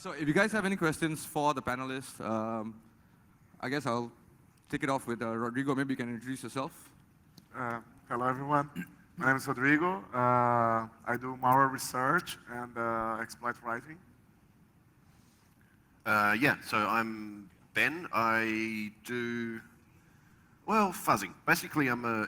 So if you guys have any questions for the panelists, I guess I'll kick it off with Rodrigo. Maybe you can introduce yourself. Hello, everyone. My name is Rodrigo. I do malware research and exploit writing. So I'm Ben. I do, well, fuzzing. Basically, I'm a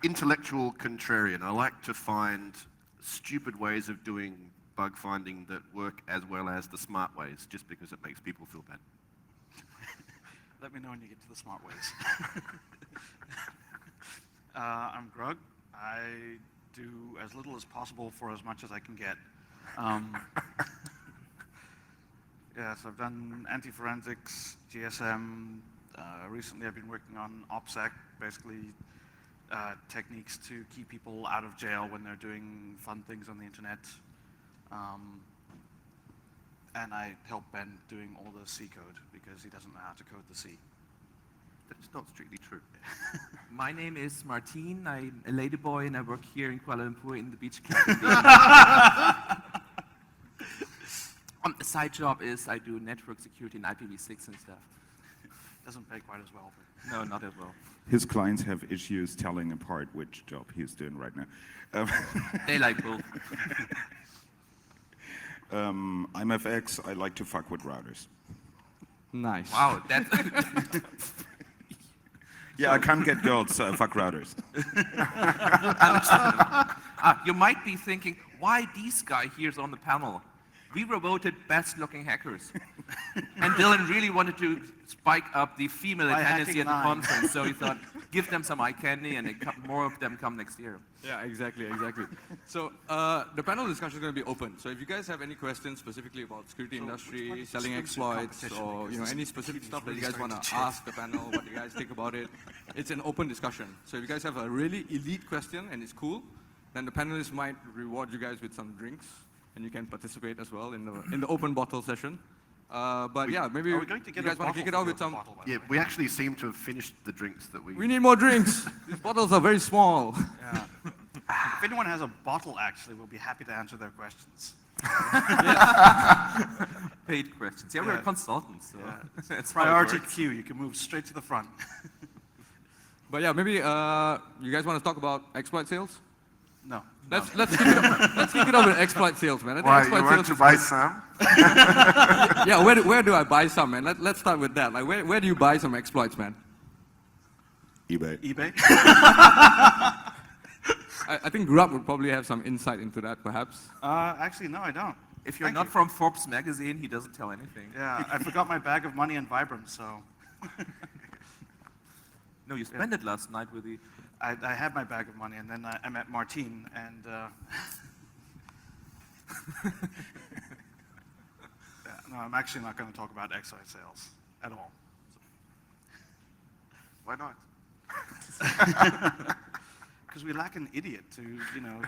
intellectual contrarian. I like to find stupid ways of doing bug finding that work as well as the smart ways, just because it makes people feel bad. Let me know when you get to the smart ways. I'm Grug. I do as little as possible for as much as I can get. Yes, I've done anti-forensics, GSM. Recently I've been working on OPSEC, basically techniques to keep people out of jail when they're doing fun things on the internet. And I help Ben doing all the C code because he doesn't know how to code the C. That's not strictly true. My name is Martin. I'm a ladyboy and I work here in Kuala Lumpur in the beach cafe. A side job is I do network security and IPv6 and stuff. Doesn't pay quite as well. But No, not as well. His clients have issues telling apart which job he's doing right now. They like both. I'm FX. I like to fuck with routers. Nice. Wow, that's Yeah, I can't get girls, so I fuck routers. You might be thinking, why this guy here's on the panel? We were voted best looking hackers. And Dylan really wanted to spike up the female By tendency at the hacking conference, so he thought, give them some eye candy and more of them come next year. Yeah, exactly. So the panel discussion is going to be open. So if you guys have any questions specifically about security industry, selling exploits, or any specific stuff that you guys want to ask the panel, what you guys think about it, it's an open discussion. So if you guys have a really elite question and it's cool, then the panelists might reward you guys with some drinks, and you can participate as well in the open bottle session. But yeah, maybe Are we going to you get guys a want to kick it off with some. bottle, by the Yeah, way? we actually seem to have finished the drinks that We need more drinks. These bottles are very small. Yeah. If anyone has a bottle, actually, we'll be happy to answer their questions. Paid questions. Yeah, we're consultants, so Yeah. that's how it Priority works. queue, you can move straight to the front. But yeah, maybe you guys want to talk about exploit sales? No. Let's kick it off with exploit sales, man. I think Why, exploit you want sales to is buy good. some? Yeah, where do I buy some, man? Let's start with that. Like, where do you buy some exploits, man? eBay. eBay? I think Grub would probably have some insight into that, perhaps. Actually, no, I don't. If you're Thank not you. from Forbes magazine, he doesn't tell anything. Yeah, I forgot my bag of money in Vibram, so No, you spent it last night with the... I had my bag of money, and then I met Martin, and no, I'm actually not going to talk about exploit sales at all. Why not? Because we lack an idiot to,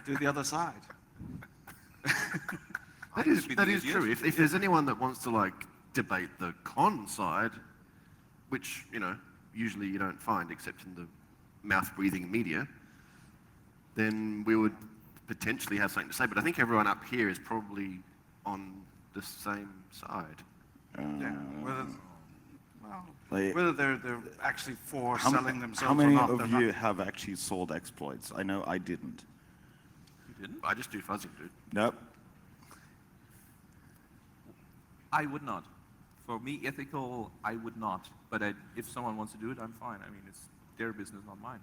do the other side. That is true. If there's anyone that wants to debate the con side, which usually you don't find except in the mouth-breathing media, then we would potentially have something to say. But I think everyone up here is probably on the same side. Yeah, Like, whether they're actually for selling themselves how many or not. of they're you not. have actually sold exploits? I know I didn't. You didn't? I just do fuzzing, dude. Nope. I would not. For me, ethical, I would not. But if someone wants to do it, I'm fine. I mean, it's their business, not mine.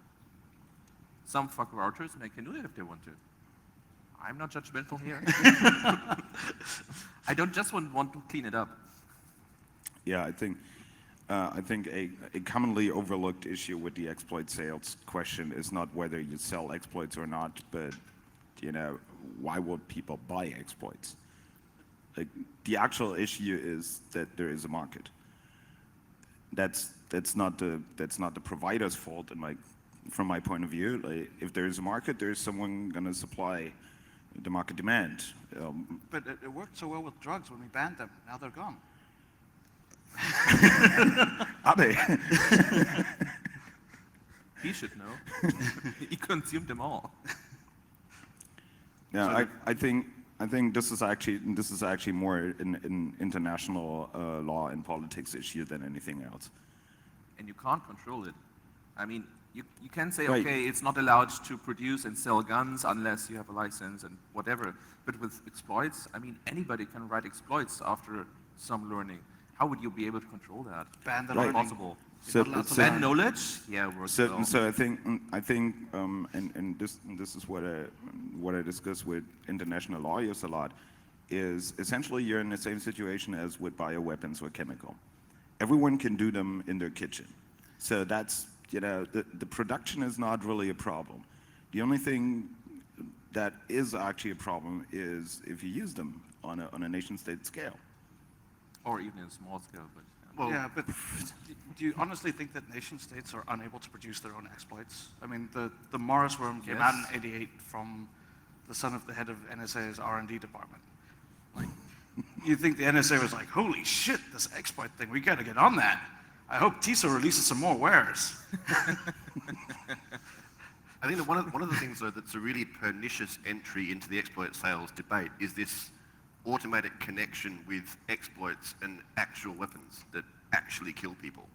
Some fuck routers, and they can do that if they want to. I'm not judgmental here. I don't just want to clean it up. Yeah, I think a commonly overlooked issue with the exploit sales question is not whether you sell exploits or not, but why would people buy exploits? Like, the actual issue is that there is a market. That's not the provider's fault from my point of view. Like, if there is a market, there is someone going to supply the market demand. But it worked so well with drugs when we banned them. Now they're gone. Are they? He should know. He consumed them all. Yeah, I think think this is actually more an international law and politics issue than anything else. And you can't control it. I mean, you can say, Right. okay, it's not allowed to produce and sell guns unless you have a license and whatever. But with exploits, I mean, anybody can write exploits after some learning. How would you be able to control that? Ban the Right. learning. Possible. You're not allowed to Ban learn. knowledge? Yeah, works So, well. so I think, and this is what I discuss with international lawyers a lot, is essentially you're in the same situation as with bioweapons or chemical. Everyone can do them in their kitchen. So that's, the production is not really a problem. The only thing that is actually a problem is if you use them on a nation-state scale. Or even in small scale. But, Well, Yeah, but do you honestly think that nation states are unable to produce their own exploits? I mean, the Morris worm came out in '88 from the son of the head of NSA's R&D department. Like, you think the NSA was like, holy shit, this exploit thing, we got to get on that. I hope TISA releases some more wares. I think that one of the things, though, that's a really pernicious entry into the exploit sales debate is this automatic connection with exploits and actual weapons that actually kill people,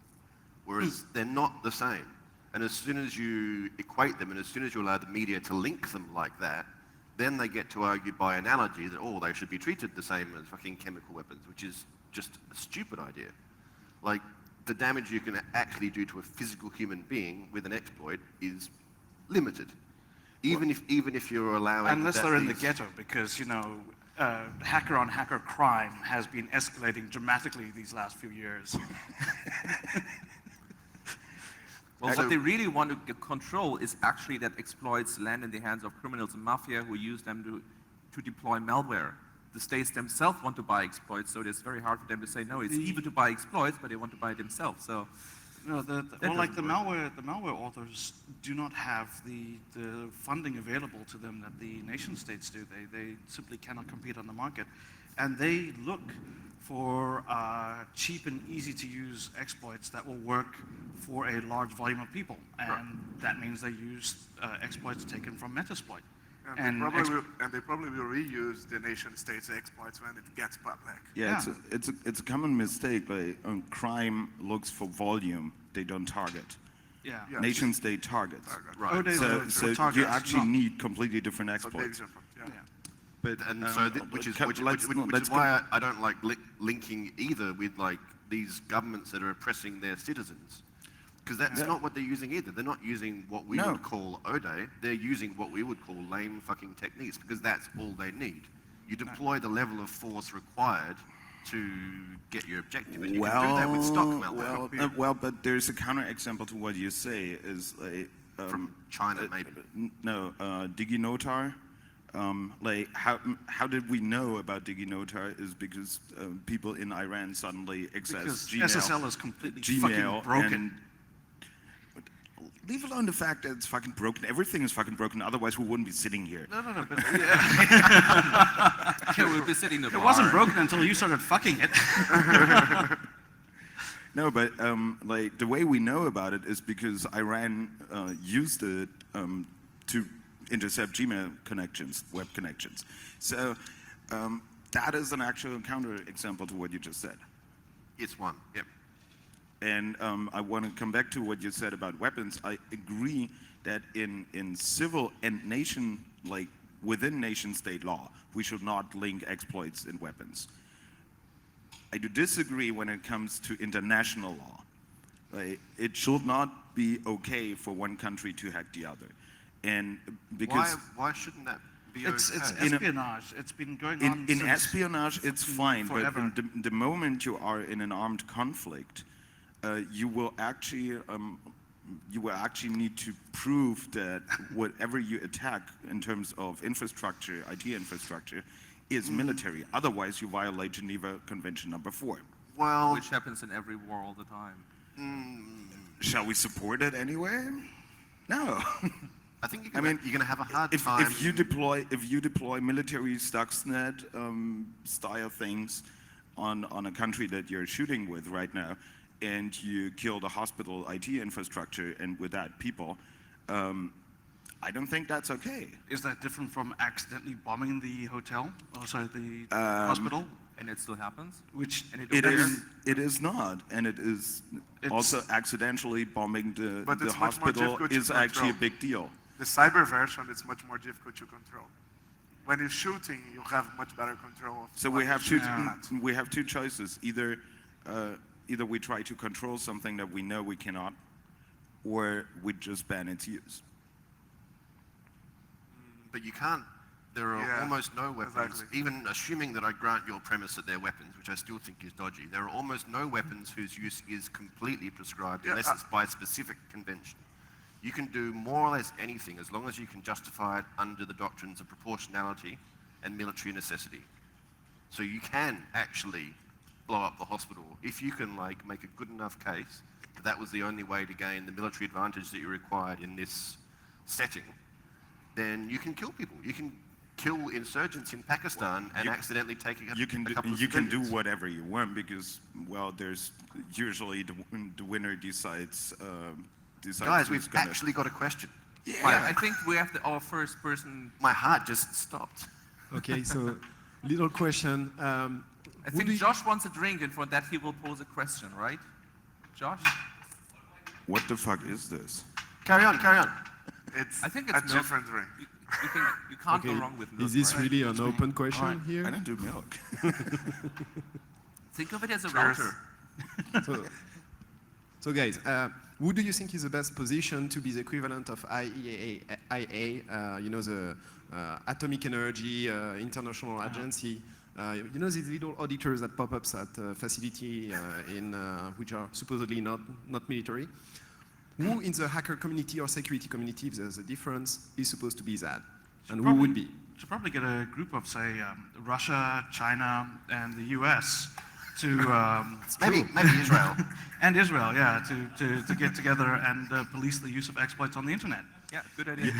whereas they're not the same. And as soon as you equate them, and as soon as you allow the media to link them like that, then they get to argue by analogy that, oh, they should be treated the same as fucking chemical weapons, which is just a stupid idea. Like, the damage you can actually do to a physical human being with an exploit is limited. Even if you're allowing Unless that they're in the these- ghetto, because, hacker-on-hacker crime has been escalating dramatically these last few years. well, what they really want to control is actually that exploits land in the hands of criminals and mafia who use them to deploy malware. The states themselves want to buy exploits, so it's very hard for them to say, no, it's evil to buy exploits, but they want to buy it themselves. So, No, the doesn't work. malware authors do not have the funding available to them that the nation states do. They simply cannot compete on the market, and they look for cheap and easy to use exploits that will work for a large volume of people, and that means they use exploits taken from Metasploit. And they probably will reuse the nation state's exploits when it gets public. Yeah, it's a common mistake. Like, crime looks for volume; they don't target. Yeah. Yeah. Nation state targets. Right. Oh, they So, look for so you targets, actually not- need completely different So big exploits. difference, yeah. Yeah. But Which is let's why I don't like linking either with like these governments that are oppressing their citizens, because that's not what they're using either. They're not using what we No. would call ODA. They're using what we would call lame fucking techniques, because that's all they need. You deploy the level of force required to get your objective, and you can do that with stock malware. But there's a counterexample to what you say is like From China, maybe. No, DigiNotar. Like how did we know about DigiNotar is because people in Iran suddenly access Because Gmail. SSL is completely Gmail fucking broken. and leave alone the fact that it's fucking broken. Everything is fucking broken. Otherwise, we wouldn't be sitting here. No, but yeah, we'll be sitting in the it bar. wasn't broken until you started fucking it. No, but like the way we know about it is because Iran used it to intercept Gmail connections, web connections. So that is an actual counterexample to what you just said. It's one. Yep. And I want to come back to what you said about weapons. I agree that in civil and nation, like within nation state law, we should not link exploits in weapons. I do disagree when it comes to international law. Like, it should not be okay for one country to hack the other. And because Why shouldn't that be It's okay? espionage. It's been going on in since espionage, it's fine, forever. but the moment you are in an armed conflict, you will actually need to prove that whatever you attack in terms of infrastructure, IT infrastructure, is military. Otherwise, you violate Geneva Convention number 4. Well, Which happens in every war all the time. Shall we support it anyway? No. I think you're going to have a hard time. If you deploy military Stuxnet style things on a country that you're shooting with right now, and you kill the hospital IT infrastructure and with that people, I don't think that's okay. Is that different from accidentally bombing the hotel? Oh, sorry, the hospital? And it still happens? Which And It is not, and it is also accidentally bombing But the it's much more hospital difficult to is actually a control. big deal. The cyber version is much more difficult to control. When you're shooting, you have much better control of So what we you have shoot two or not. we have two choices. Either we try to control something that we know we cannot, or we just ban its use. But you can't. There are Yeah, almost no weapons, exactly. even assuming that I grant your premise that they're weapons, which I still think is dodgy. There are almost no weapons whose use is completely prescribed Yeah, unless it's by specific convention. You can do more or less anything as long as you can justify it under the doctrines of proportionality and military necessity. So you can actually blow up the hospital if you can like make a good enough case that that was the only way to gain the military advantage that you required in this setting. Then you can kill people. You can kill insurgents in Pakistan and accidentally take a couple of You can do civilians. whatever you want because, well, there's usually the winner decides. Guys, who's we've gonna- actually got a question. Yeah, I think we have our first person. My heart just stopped. Okay, so little question. I think Josh wants a drink, and for that he will pose a question, right? Josh? What the fuck is this? Carry on, carry on. It's I think a it's milk. different drink. You can't go Okay, wrong with milk. is this right? really an open question Alright. here? I don't do milk. Think of it as a Cheers. router. So guys, who do you think is the best position to be the equivalent of IAEA, you know, the Atomic Energy International Agency? You know these little auditors that pop up at facility which are supposedly not military? Who in the hacker community or security community, if there's a difference, is supposed to be that? And who would be? Should probably get a group of, say, Russia, China, and the US to Maybe Israel. and Israel, yeah, to get together and police the use of exploits on the internet. Yeah, good idea.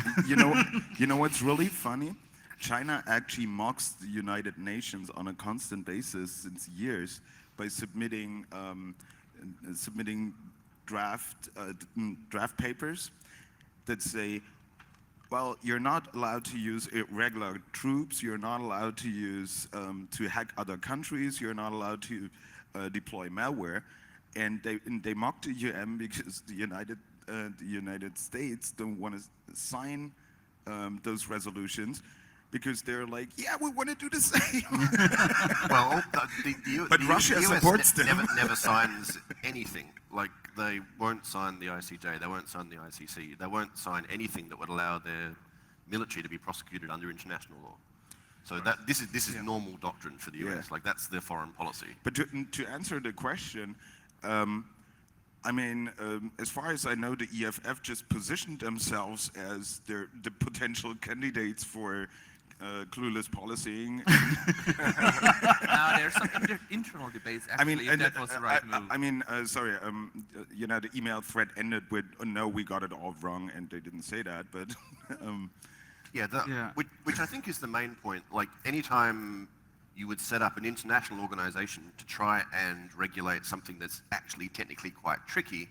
You know what's really funny? China actually mocks the United Nations on a constant basis since years by submitting draft papers that say, well, you're not allowed to use irregular troops, you're not allowed to use to hack other countries, you're not allowed to deploy malware, and they mock the UN because the United States don't want to sign those resolutions because they're like, yeah, we want to do the same. Well, But Russia US supports them. never signs anything. Like, they won't sign the ICJ, they won't sign the ICC, they won't sign anything that would allow their military to be prosecuted under international law. So this is normal doctrine for the US. Yeah. Like, that's their foreign policy. But to answer the question, I mean, as far as I know, the EFF just positioned themselves as the potential candidates for clueless policing. Now there's some internal debates actually. If that was the right move. Sorry, you know, the email thread ended with, oh, no, we got it all wrong, and they didn't say that, but... Which I think is the main point. Like, anytime you would set up an international organization to try and regulate something that's actually technically quite tricky,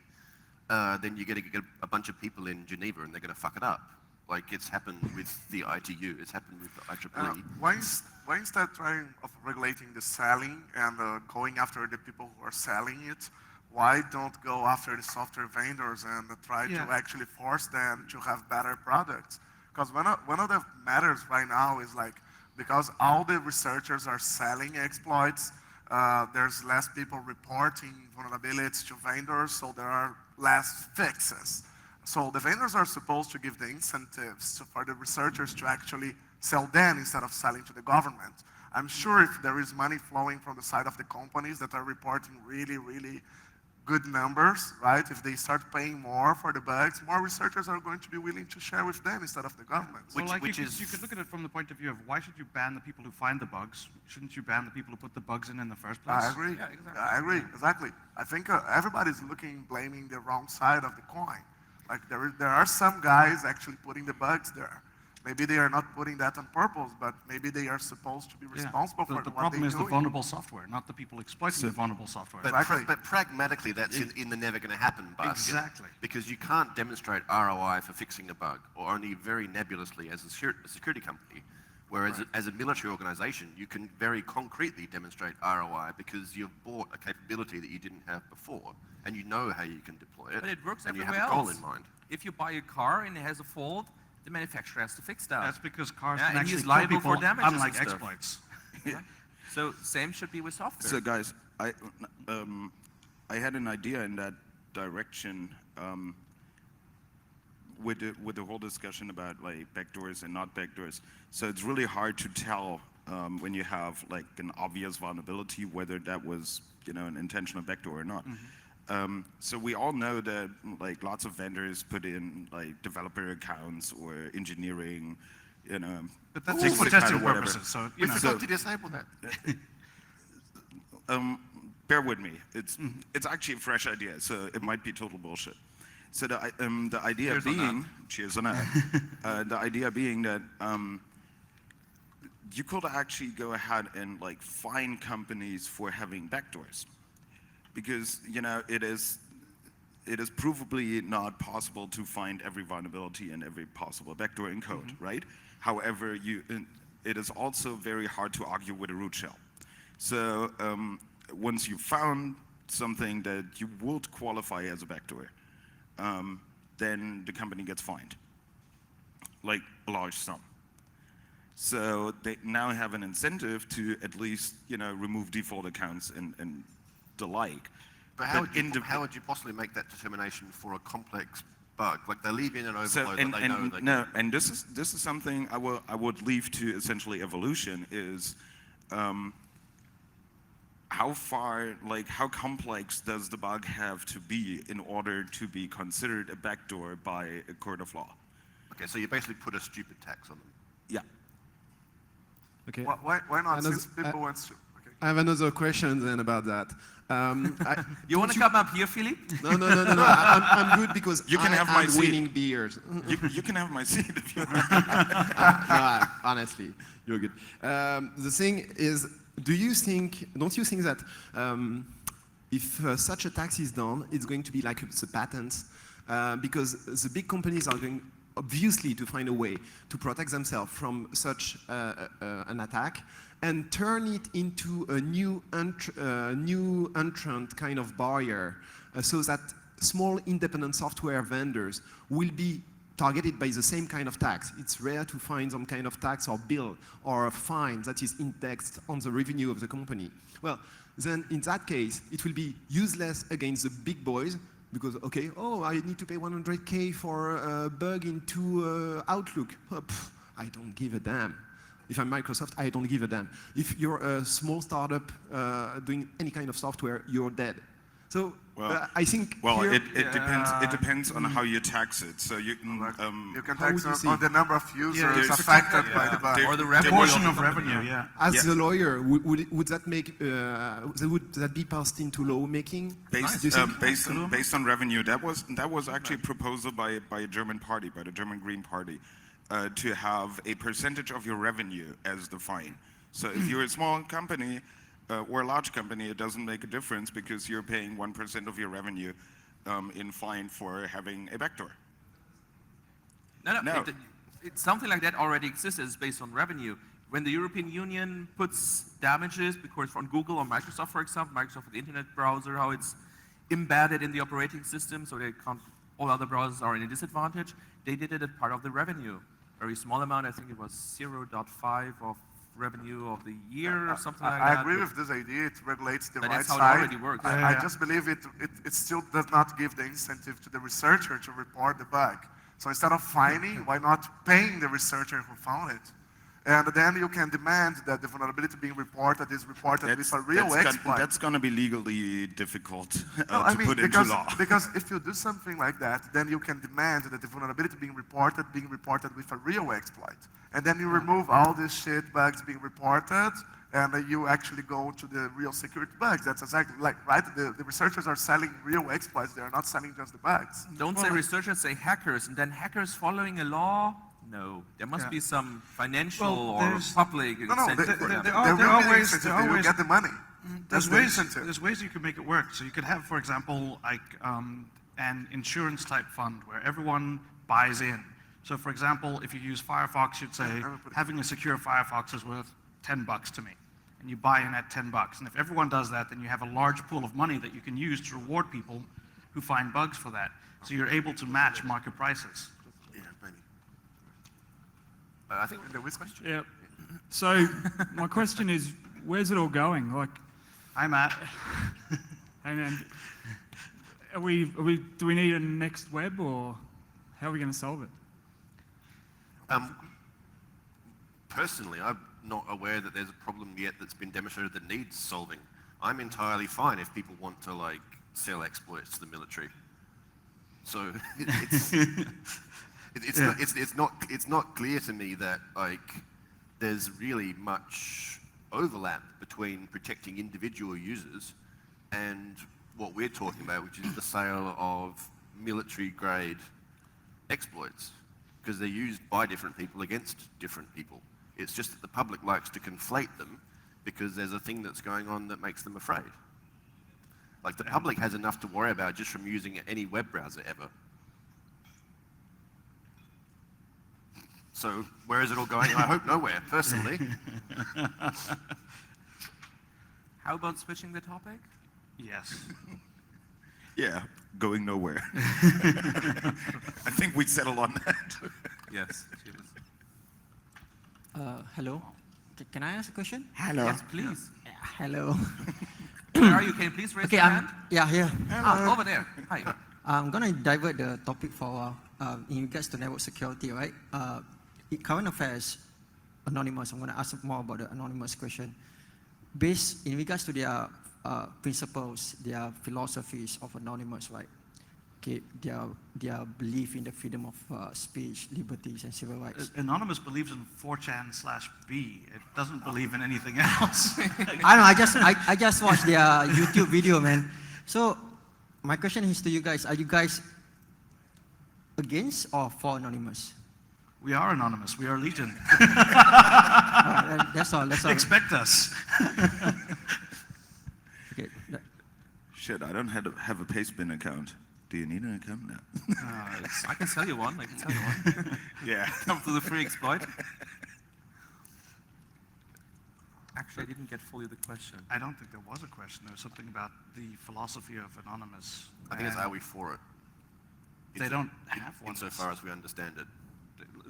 then you're going to get a bunch of people in Geneva and they're going to fuck it up. Like, it's happened with the ITU, it's happened with the IEEE. Why instead trying of regulating the selling and going after the people who are selling it? Why don't go after the software vendors and try to actually force them to have better products? Because one of the matters right now is like, because all the researchers are selling exploits, there's less people reporting vulnerabilities to vendors, so there are less fixes. So the vendors are supposed to give the incentives for the researchers to actually sell them instead of selling to the government. I'm sure if there is money flowing from the side of the companies that are reporting really, really good numbers, right? If they start paying more for the bugs, more researchers are going to be willing to share with them instead of the government. So you could look at it from the point of view of why should you ban the people who find the bugs? Shouldn't you ban the people who put the bugs in the first place? I agree. Yeah, exactly. I agree, exactly. I think everybody's blaming the wrong side of the coin. Like there are some guys actually putting the bugs there. Maybe they are not putting that on purpose, but maybe they are supposed to be responsible for the what problem they is do. the vulnerable software, not the people exploiting the vulnerable software. But, Exactly. but pragmatically, that's in the never going to happen basket. Exactly. Because you can't demonstrate ROI for fixing a bug, or only very nebulously as a security company. Whereas as a military organization, you can very concretely demonstrate ROI because you've bought a capability that you didn't have before, and you know how you can deploy it. But it works and you everywhere have a goal else. in mind. If you buy a car and it has a fault, the manufacturer has to fix that. That's because cars Yeah, can and actually he's kill liable people, for damages unlike and stuff. exploits. Yeah. So same should be with software. So guys, I had an idea in that direction with the whole discussion about like backdoors and not backdoors. So it's really hard to tell when you have like an obvious vulnerability whether that was an intentional backdoor or not. So we all know that like lots of vendors put in like developer accounts or engineering, But that's things for like that testing or whatever. purposes. So, We you know, forgot to disable that. Bear with me. It's actually a fresh idea, so it might be total bullshit. So the idea Cheers on being, cheers on that. The idea being that you could actually go ahead and like fine companies for having backdoors, because it is provably not possible to find every vulnerability and every possible backdoor in code, right? However, it is also very hard to argue with a root shell. So once you found something that you would qualify as a backdoor, then the company gets fined, like a large sum. So they now have an incentive to at least remove default accounts and the like. But how would you possibly make that determination for a complex bug? Like they leave in an overflow that they know they no, and this is something I would leave to essentially evolution is how far, like how complex does the bug have to be in order to be considered a backdoor by a court of law? Okay, so you basically put a stupid tax on them. Yeah. Okay. Why not? Another- Since people want to. Okay. I have another question then about that. You want to come up here, Philippe? No. I'm good because You can I have my am seat. winning beers. You can have my seat if you want. No, honestly, you're good. The thing is, don't you think that if such a tax is done, it's going to be like the patents? Because the big companies are going, obviously, to find a way to protect themselves from such an attack and turn it into a new entrant kind of barrier, so that small independent software vendors will be targeted by the same kind of tax. It's rare to find some kind of tax or bill or a fine that is indexed on the revenue of the company. Well, then in that case, it will be useless against the big boys because, okay, I need to pay 100K for a bug into Outlook. I don't give a damn. If I'm Microsoft, I don't give a damn. If you're a small startup doing any kind of software, you're dead. So I think here, it depends on how you tax it. So you can You can how tax would you see on it? the number of users there's- affected by the bug. Or the There- revenue portion of of the company. revenue, yeah. as a lawyer, would that make would that be passed into lawmaking? based Do you think? based on revenue. That was actually a proposal by a German party, by the German Green Party, to have a percentage of your revenue as the fine. So if you're a small company or a large company, it doesn't make a difference because you're paying 1% of your revenue in fine for having a backdoor. No. It's something like that already exists. It's based on revenue. When the European Union puts damages, because on Google or Microsoft, for example, Microsoft with the internet browser, how it's embedded in the operating system, so they can't, all other browsers are in a disadvantage. They did it as part of the revenue. Very small amount, I think it was 0.5 of revenue of the year or something like that. I agree with this idea. It regulates the But right that's how it side. already works. I just believe it still does not give the incentive to the researcher to report the bug. So instead of fining, why not paying the researcher who found it? And then you can demand that the vulnerability being reported is reported with a real exploit. That's going to be legally difficult No, I to mean, put into law. because if you do something like that, then you can demand that the vulnerability being reported with a real exploit. And then you remove all these shit bugs being reported, and you actually go to the real security bugs. That's exactly right? The researchers are selling real exploits. They are not selling just the bugs. Don't say researchers, say hackers. And then hackers following a law? No, there must be some financial Well, or there's- public No, incentive for them. there There are will be ways- incentive, there are they will ways- get the money. That's the incentive. There's ways you can make it work. So you could have, for example, like an insurance type fund where everyone buys in. So for example, if you use Firefox, you'd say, having a secure Firefox is worth $10 to me. And you buy in at $10. And if everyone does that, then you have a large pool of money that you can use to reward people who find bugs for that. So you're able to match market prices. Yeah, maybe. I think there was a question. Yeah. So my question is, where's it all going? Like, Hi, Matt. and then, do we need a next web, or how are we going to solve it? Personally, I'm not aware that there's a problem yet that's been demonstrated that needs solving. I'm entirely fine if people want to like sell exploits to the military. So it's not clear to me that like there's really much overlap between protecting individual users and what we're talking about, which is the sale of military-grade exploits, because they're used by different people against different people. It's just that the public likes to conflate them because there's a thing that's going on that makes them afraid. Like the public has enough to worry about just from using any web browser ever. So where is it all going? I hope nowhere, personally. How about switching the topic? Yes. Yeah, going nowhere. I think we settle on that. Yes. Hello. Can I ask a question? Yes, please. Hello. Where are you? Can you please raise Okay, your hand? yeah, here. Over there. Hi. I'm gonna divert the topic for a while. In regards to network security, right? Current affairs, anonymous. I'm gonna ask more about the anonymous question. Based in regards to their principles, their philosophies of anonymous, right? Okay, their belief in the freedom of speech, liberties, and civil rights. Anonymous believes in 4chan/B. It doesn't believe in anything else. I don't know. I just watched their YouTube video, man. So my question is to you guys: are you guys against or for anonymous? We are anonymous. We are Legion. That's all. That's all. Expect us. Okay. Shit, I don't have a Pastebin account. Do you need an account now? I can sell you one. I can sell you one. Yeah. Come to the free exploit. Actually, I didn't get fully the question. I don't think there was a question. There was something about the philosophy of anonymous. I think it's are we for it? They don't have one. Insofar as we understand it.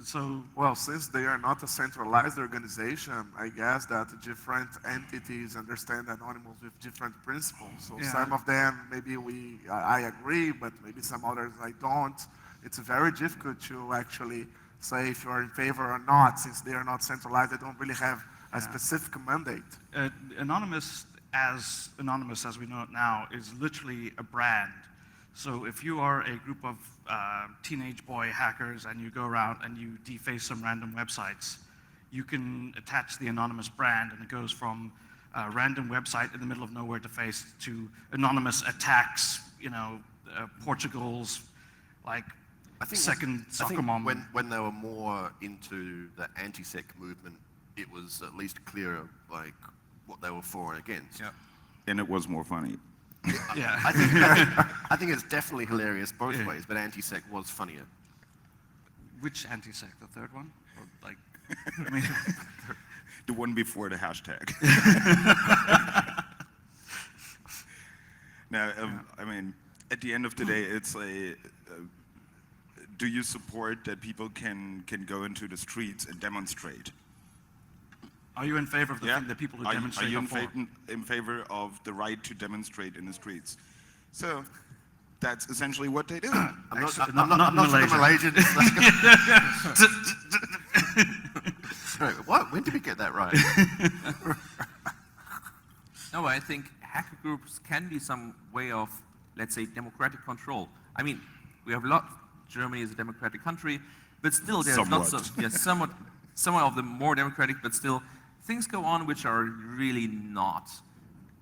So, Well, since they are not a centralized organization, I guess that different entities understand Anonymous with different principles. So Yeah. some of them, maybe I agree, but maybe some others I don't. It's very difficult to actually say if you are in favor or not, since they are not centralized. They don't really have a specific mandate. Anonymous as we know it now is literally a brand. So if you are a group of teenage boy hackers and you go around and you deface some random websites, you can attach the anonymous brand, and it goes from a random website in the middle of nowhere defaced to anonymous attacks, Portugal's like second soccer mom. When they were more into the anti-sec movement, it was at least clearer like what they were for and against. Yeah. And it was more funny. Yeah. I think it's definitely hilarious both ways, but anti-sec was funnier. Which anti-sec? The third one? Or like, I mean, The one before the hashtag. Now, I mean, at the end of the day, it's do you support that people can go into the streets and demonstrate? are you in favor of the thing that people who demonstrate are you for? in favor of the right to demonstrate in the streets? So that's essentially what they do. I'm not Actually, I'm not Malaysia. Malaysian. Sorry, what? When did we get that right? No, I think hacker groups can be some way of, let's say, democratic control. I mean, we have a lot. Germany is a democratic country, but still there's lots of, somewhat of the more democratic, but still things go on which are really not.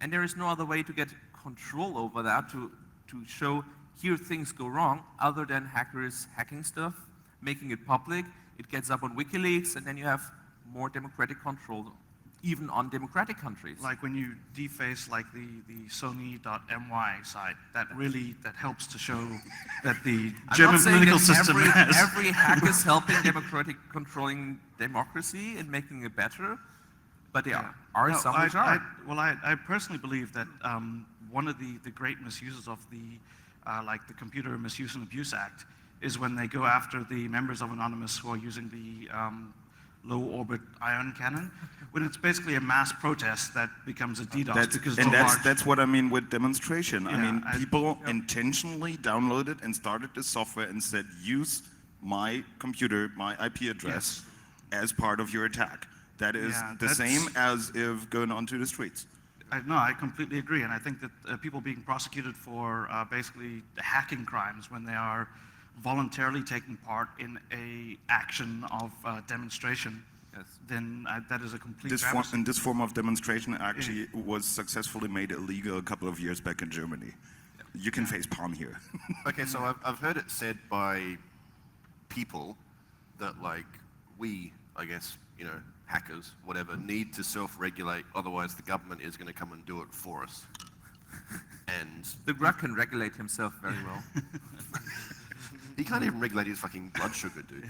And there is no other way to get control over that, to show here things go wrong, other than hackers hacking stuff, making it public. it gets up on WikiLeaks, and then you have more democratic control, even on democratic countries. Like when you deface like the Sony.my site, that helps to show that the German political system has. Every hack is helping controlling democracy and making it better, but there are some which are. I personally believe that one of the great misuses of the Computer Misuse and Abuse Act is when they go after the members of Anonymous who are using the low orbit ion cannon, when it's basically a mass protest that becomes a DDoS. That's what I mean with demonstration. I mean, people intentionally downloaded and started the software and said, use my computer, my IP address as part of your attack. That is the same as if going onto the streets. I completely agree, and I think that people being prosecuted for basically hacking crimes when they are voluntarily taking part in a action of demonstration, then that is a complete travesty. This form of demonstration actually was successfully made illegal a couple of years back in Germany. You can face palm here. Okay, so I've heard it said by people that like we, I guess, hackers, whatever, need to self-regulate, otherwise the government is going to come and do it for us. And the Grug can regulate himself very well. He can't even regulate his fucking blood sugar, dude.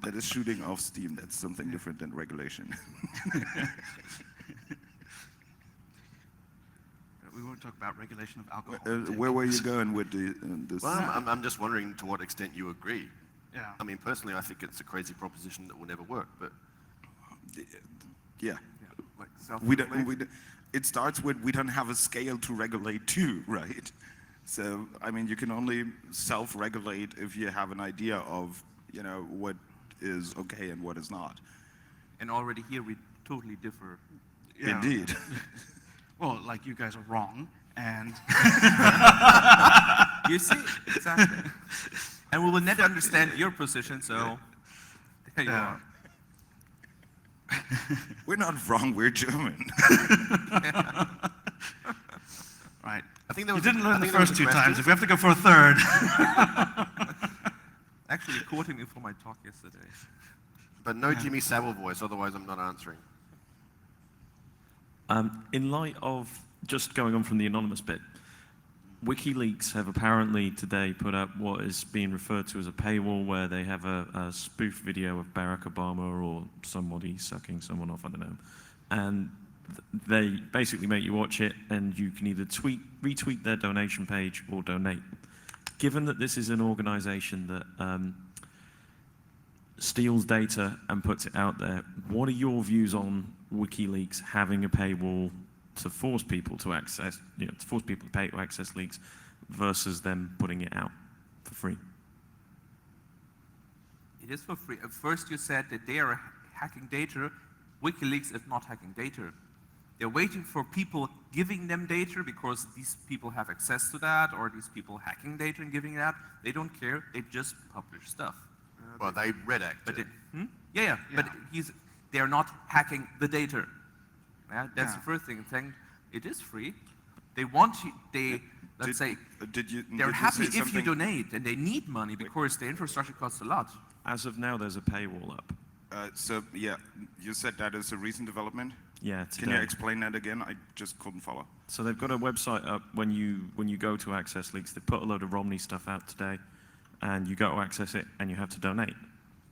That is shooting off steam. That's something different than regulation. We won't talk about regulation of alcohol. Where were you going with this? Well, I'm just wondering to what extent you agree. Yeah. I mean, personally, I think it's a crazy proposition that will never work, but... Yeah. Like it starts with we don't have a scale to regulate to, right? So, I mean, you can only self-regulate if you have an idea of, what is okay and what is not. And already here we totally differ. Yeah. Indeed. Well, like you guys are wrong, and... You see, exactly. And we will never understand your position, so there you are. We're not wrong, we're German. Right. I think you didn't learn the first two times. If we have to go for a third. Actually, you quoted me for my talk yesterday. But no Jimmy Savile voice, otherwise I'm not answering. In light of just going on from the anonymous bit, WikiLeaks have apparently today put up what is being referred to as a paywall, where they have a spoof video of Barack Obama or somebody sucking someone off, I don't know. And they basically make you watch it, and you can either retweet their donation page or donate. Given that this is an organization that steals data and puts it out there, what are your views on WikiLeaks having a paywall to force people to access, to force people to pay to access leaks versus them putting it out for free? It is for free. At first you said that they are hacking data. WikiLeaks is not hacking data. They're waiting for people giving them data because these people have access to that, or these people hacking data and giving that. They don't care. They just publish stuff. Well, they redact but it. Yeah. But they're not hacking the data. Yeah, that's the first thing. Saying it is free. They want you. They're happy if you donate, and they need money because the infrastructure costs a lot. As of now, there's a paywall up. You said that is a recent development? Yeah, today. Can you explain that again? I just couldn't follow. So they've got a website up when you go to access leaks. They put a load of Romney stuff out today, and you go to access it, and you have to donate,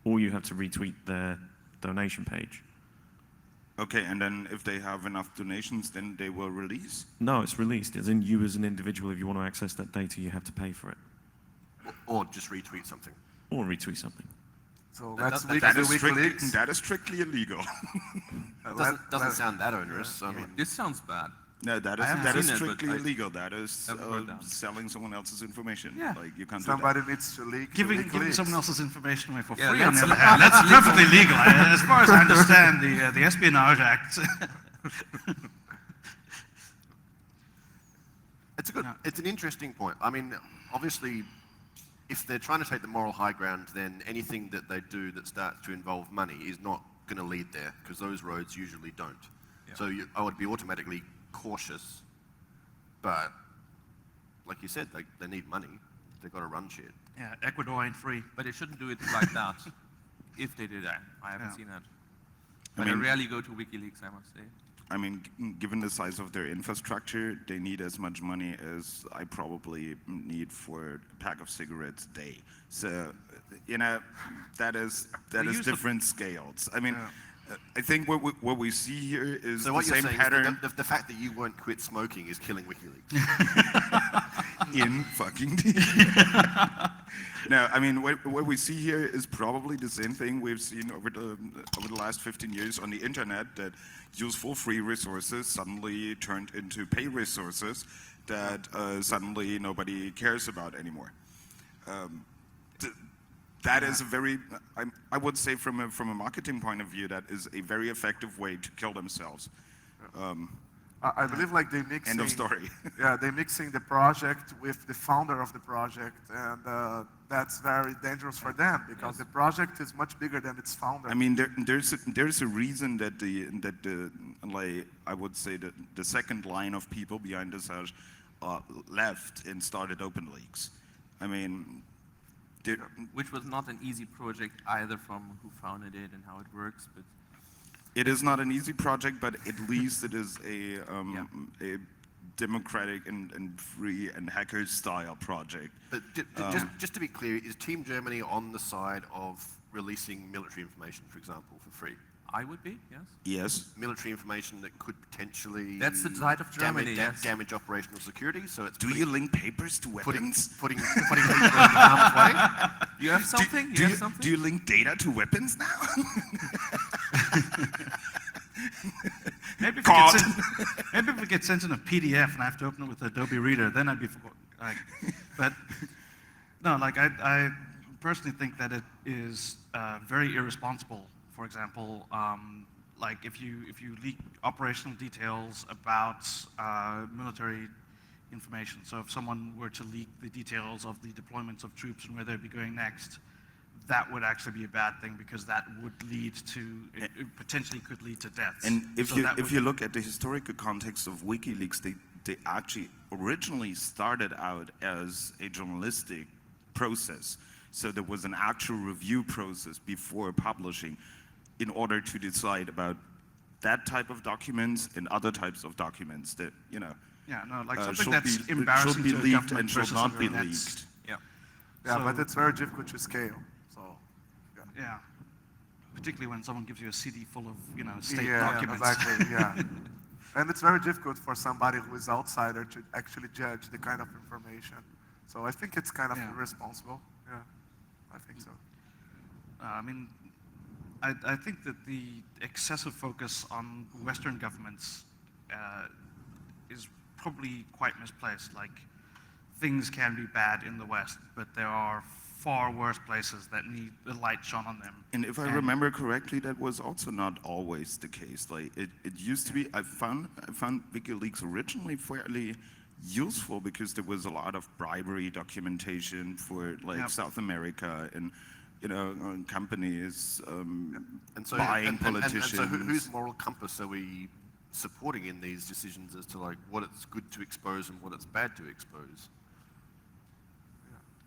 or you have to retweet their donation page. Okay, and then if they have enough donations, then they will release? No, it's released. As in, you as an individual, if you want to access that data, you have to pay for it. Or just retweet something. Or retweet something. So that is strictly illegal. Doesn't sound that onerous. I mean, this sounds bad. No, that is strictly illegal. That is selling someone else's information. Yeah. Like you can't Somebody needs to leak. Giving someone else's information away for free, that's on the other hand, that's perfectly legal. As far as I understand the Espionage Act. It's an interesting point. I mean, obviously, if they're trying to take the moral high ground, then anything that they do that starts to involve money is not going to lead there, because those roads usually don't. Yeah. So I would be automatically cautious, but like you said, they need money. They've got to run shit. Yeah, Ecuador ain't free. But they shouldn't do it like that. If they do that, I haven't Yeah. seen that. But I mean- rarely go to WikiLeaks, I must say. I mean, given the size of their infrastructure, they need as much money as I probably need for a pack of cigarettes a day. So, that is use the- different scales. I mean, Yeah. I think what we see here is So the what you're same saying pattern is the fact that you won't quit smoking is killing WikiLeaks. in fucking No, I mean, what we see here is probably the same thing we've seen over the last 15 years on the internet, that useful free resources suddenly turned into pay resources that suddenly nobody cares about anymore. That is a very, I would say from a marketing point of view, that is a very effective way to kill themselves. I believe like they mixing. End of story. Yeah, they're mixing the project with the founder of the project, and that's very dangerous for them because the project is much bigger than its founder. I mean, there's a reason that the like I would say the second line of people behind this house left and started OpenLeaks. I mean, Which was not an easy project either, from who founded it and how it works, but it is not an easy project, but at least it is a democratic and free and hacker style project. But just to be clear, is Team Germany on the side of releasing military information, for example, for free? I would be, yes. Yes. Military information that could potentially That's the side of Germany, yes. damage operational security. So it's Do you link papers to weapons? putting people in harm's way. You have something? Do you link data to weapons now? Maybe if, God. maybe if it gets sent in a PDF and I have to open it with Adobe Reader, then I'd be but no, like I personally think that it is very irresponsible. For example, like if you leak operational details about military information. So if someone were to leak the details of the deployments of troops and where they'd be going next, that would actually be a bad thing because that would lead to, it potentially could lead to deaths. And if So you look at the historical context of WikiLeaks, they actually originally started out as a journalistic process. So there was an actual review process before publishing in order to decide about that type of documents and other types of documents that, yeah, no, like something should that's be, embarrassing should be to a leaked government and should versus not be something that's- leaked. Yeah. Yeah, So- but it's very difficult to scale. So, Yeah, particularly when someone gives you a CD full of, state yeah, documents. exactly. Yeah, and it's very difficult for somebody who is outsider to actually judge the kind of information. So I think it's kind of Yeah. irresponsible. Yeah, I think so. I mean, I think that the excessive focus on Western governments is probably quite misplaced. Like, things can be bad in the West, but there are far worse places that need the light shone on them. And if I remember correctly, that was also not always the case. Like it used to be. I found WikiLeaks originally fairly useful because there was a lot of bribery documentation for South America and companies buying politicians. And so whose moral compass are we supporting in these decisions as to like what it's good to expose and what it's bad to expose?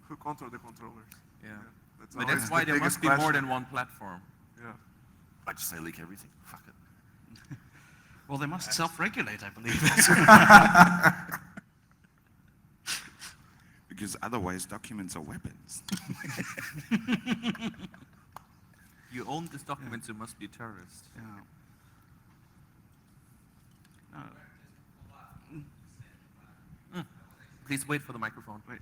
Who control the controllers? Yeah. That's But always that's the why there biggest must be more question. than one platform. Yeah. I just say leak everything. Fuck it. Well, they must self-regulate, I believe. Because otherwise, documents are weapons. You own this document, you must be a terrorist. Please wait for the microphone. Wait.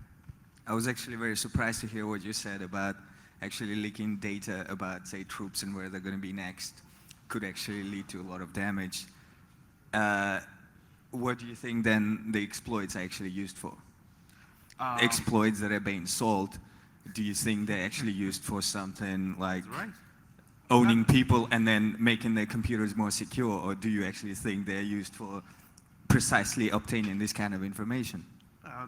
I was actually very surprised to hear what you said about actually leaking data about, say, troops and where they're going to be next could actually lead to a lot of damage. What do you think then the exploits are actually used for? Exploits that are being sold, do you think they're actually used for something like owning people and then making their computers more secure, or do you actually think they're used for precisely obtaining this kind of information?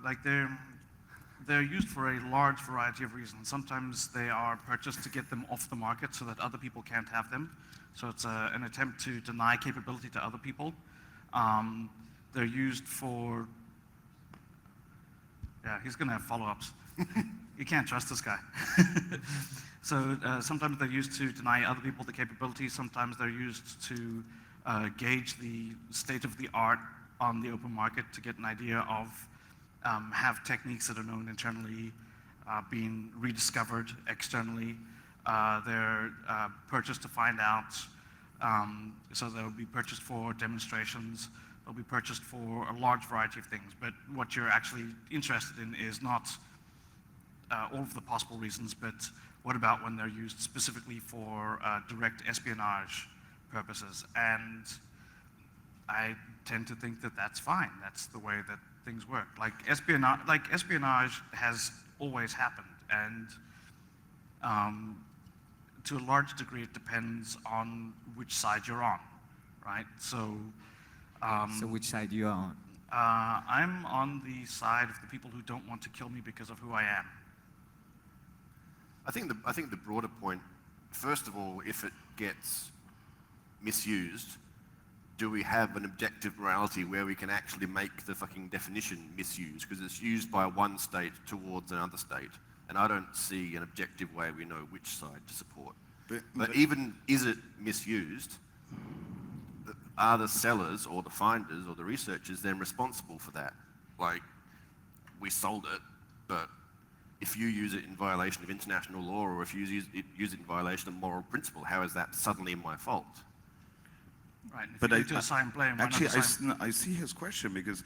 Like they're used for a large variety of reasons. Sometimes they are purchased to get them off the market so that other people can't have them. So it's an attempt to deny capability to other people. They're used for, yeah, he's going to have follow-ups. You can't trust this guy. So sometimes they're used to deny other people the capabilities. Sometimes they're used to gauge the state of the art on the open market to get an idea of have techniques that are known internally being rediscovered externally. They're purchased to find out. So they'll be purchased for demonstrations. They'll be purchased for a large variety of things. But what you're actually interested in is not all of the possible reasons, but what about when they're used specifically for direct espionage purposes? And I tend to think that that's fine. That's the way that things work. Like espionage has always happened, and to a large degree, it depends on which side you're on, right? So. So which side you are on? I'm on the side of the people who don't want to kill me because of who I am. I think the broader point, first of all, if it gets misused, do we have an objective morality where we can actually make the fucking definition misuse? Because it's used by one state towards another state. And I don't see an objective way we know which side to support. But even, is it misused? Are the sellers or the finders or the researchers then responsible for that? Like, we sold it, but if you use it in violation of international law or if you use it in violation of moral principle, how is that suddenly my fault? Right. But actually, I see his question because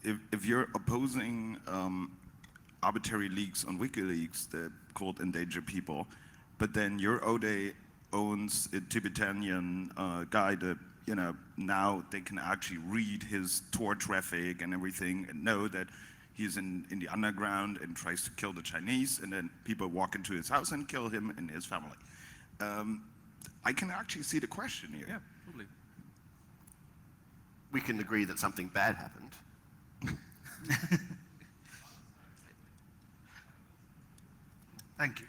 if you're opposing arbitrary leaks on WikiLeaks that called endanger people, but then your Ode owns a Tibetan guy that, you know, now they can actually read his Tor traffic and everything and know that he's in the underground and tries to kill the Chinese, and then people walk into his house and kill him and his family. I can actually see the question here. Yeah, totally. We can agree that something bad happened. Thank you.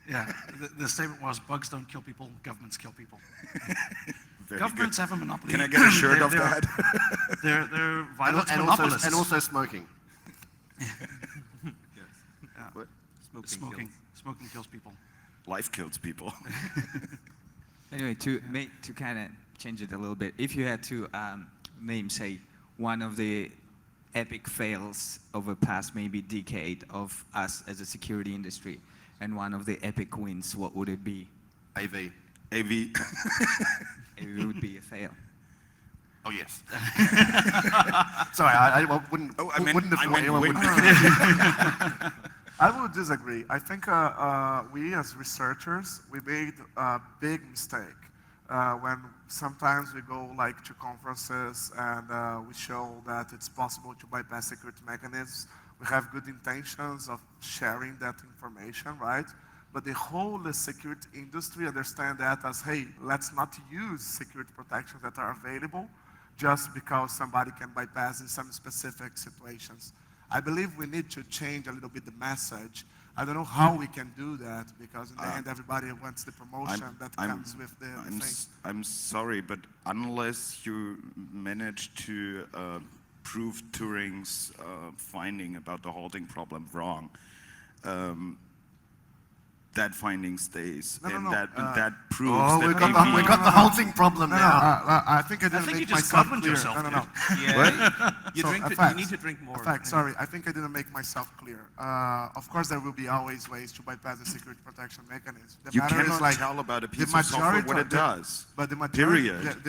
Yeah, the statement was, bugs don't kill people, governments kill people. Governments have a monopoly. Can I get a shirt of that? They're violent monopolists. And also smoking. Yes. Yeah. What? Smoking kills people. Life kills people. Anyway, to kind of change it a little bit, if you had to name, say, one of the epic fails over past maybe decade of us as a security industry, and one of the epic wins, what would it be? AV. AV. AV would be a fail. Oh, yes. Sorry, I wouldn't. Oh, I meant I would disagree. I think we as researchers, we made a big mistake when sometimes we go like to conferences and we show that it's possible to bypass security mechanisms. We have good intentions of sharing that information, right? But the whole security industry understand that as, hey, let's not use security protections that are available just because somebody can bypass in some specific situations. I believe we need to change a little bit the message. I don't know how we can do that because in the end everybody wants the promotion that comes with the thing. I'm sorry, but unless you manage to prove Turing's finding about the halting problem wrong, that finding stays, that proves that we got the halting problem now. I think I didn't make myself clear. No. Yeah. You need to drink more. Sorry, I think I didn't make myself clear. Of course, there will be always ways to bypass the security protection mechanism. You cannot tell about a piece of software what it does. But the majority, period.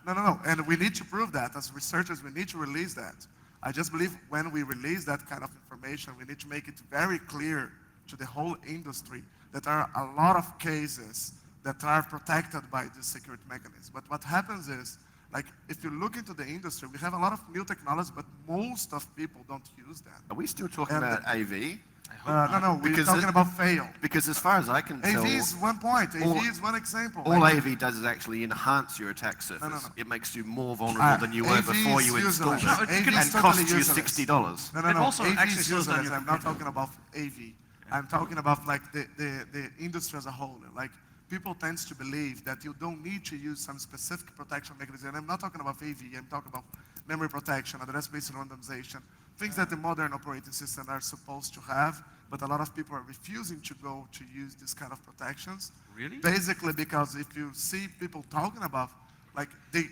No. And we need to prove that. As researchers, we need to release that. I just believe when we release that kind of information, we need to make it very clear to the whole industry that there are a lot of cases that are protected by this security mechanism. But what happens is, like, if you look into the industry, we have a lot of new technology, but most of people don't use that. Are we still talking about AV? No, we're talking about fail. Because as far as I can tell... AV is one point. AV is one example. All AV does is actually enhance your attack surface. No. It makes you more vulnerable than you were before you installed it. And costs you $60. No. AV is useless. I'm not talking about AV. I'm talking about like the industry as a whole. Like, people tend to believe that you don't need to use some specific protection mechanism. And I'm not talking about AV. I'm talking about memory protection, address-based randomization, things that the modern operating systems are supposed to have, but a lot of people are refusing to go to use this kind of protections. Really? Basically, because if you see people talking about, like they,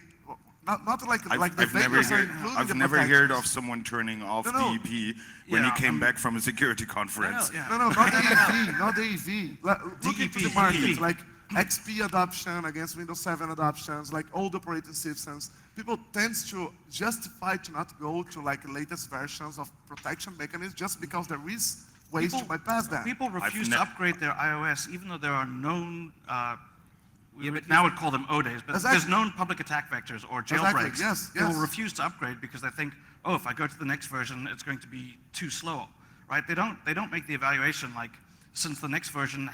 not like the I've never vendors are heard, including I've the never heard of protections. someone turning off No. DEP when he came back from a security conference. No, not the AV, not the AV. Look into the market, like XP adoption against Windows 7 adoptions, like old operating systems. People tend to justify to not go to like latest versions of protection mechanisms just because there is ways to bypass that. People refuse to upgrade their iOS, even though there are known, but now would call them ODAs, but Exactly. there's known public attack vectors or Exactly, jailbreaks. yes, They will yes. refuse to upgrade because they think, oh, if I go to the next version, it's going to be too slow, right? They don't make the evaluation like, since the next version,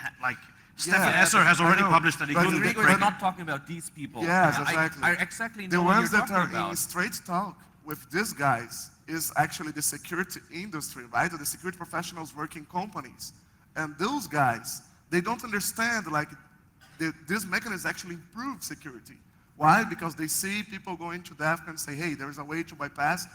Stefan Esser has already published that he But couldn't the- get We're rid not talking about these people. Yes, I- exactly. I exactly know The what ones you're that talking are about. in straight talk with these guys is actually the security industry, right? Or the security professionals working companies. And those guys, they don't understand like this mechanism actually improves security. Why? Because they see people going to DEFCON and say, hey, there is a way to bypass.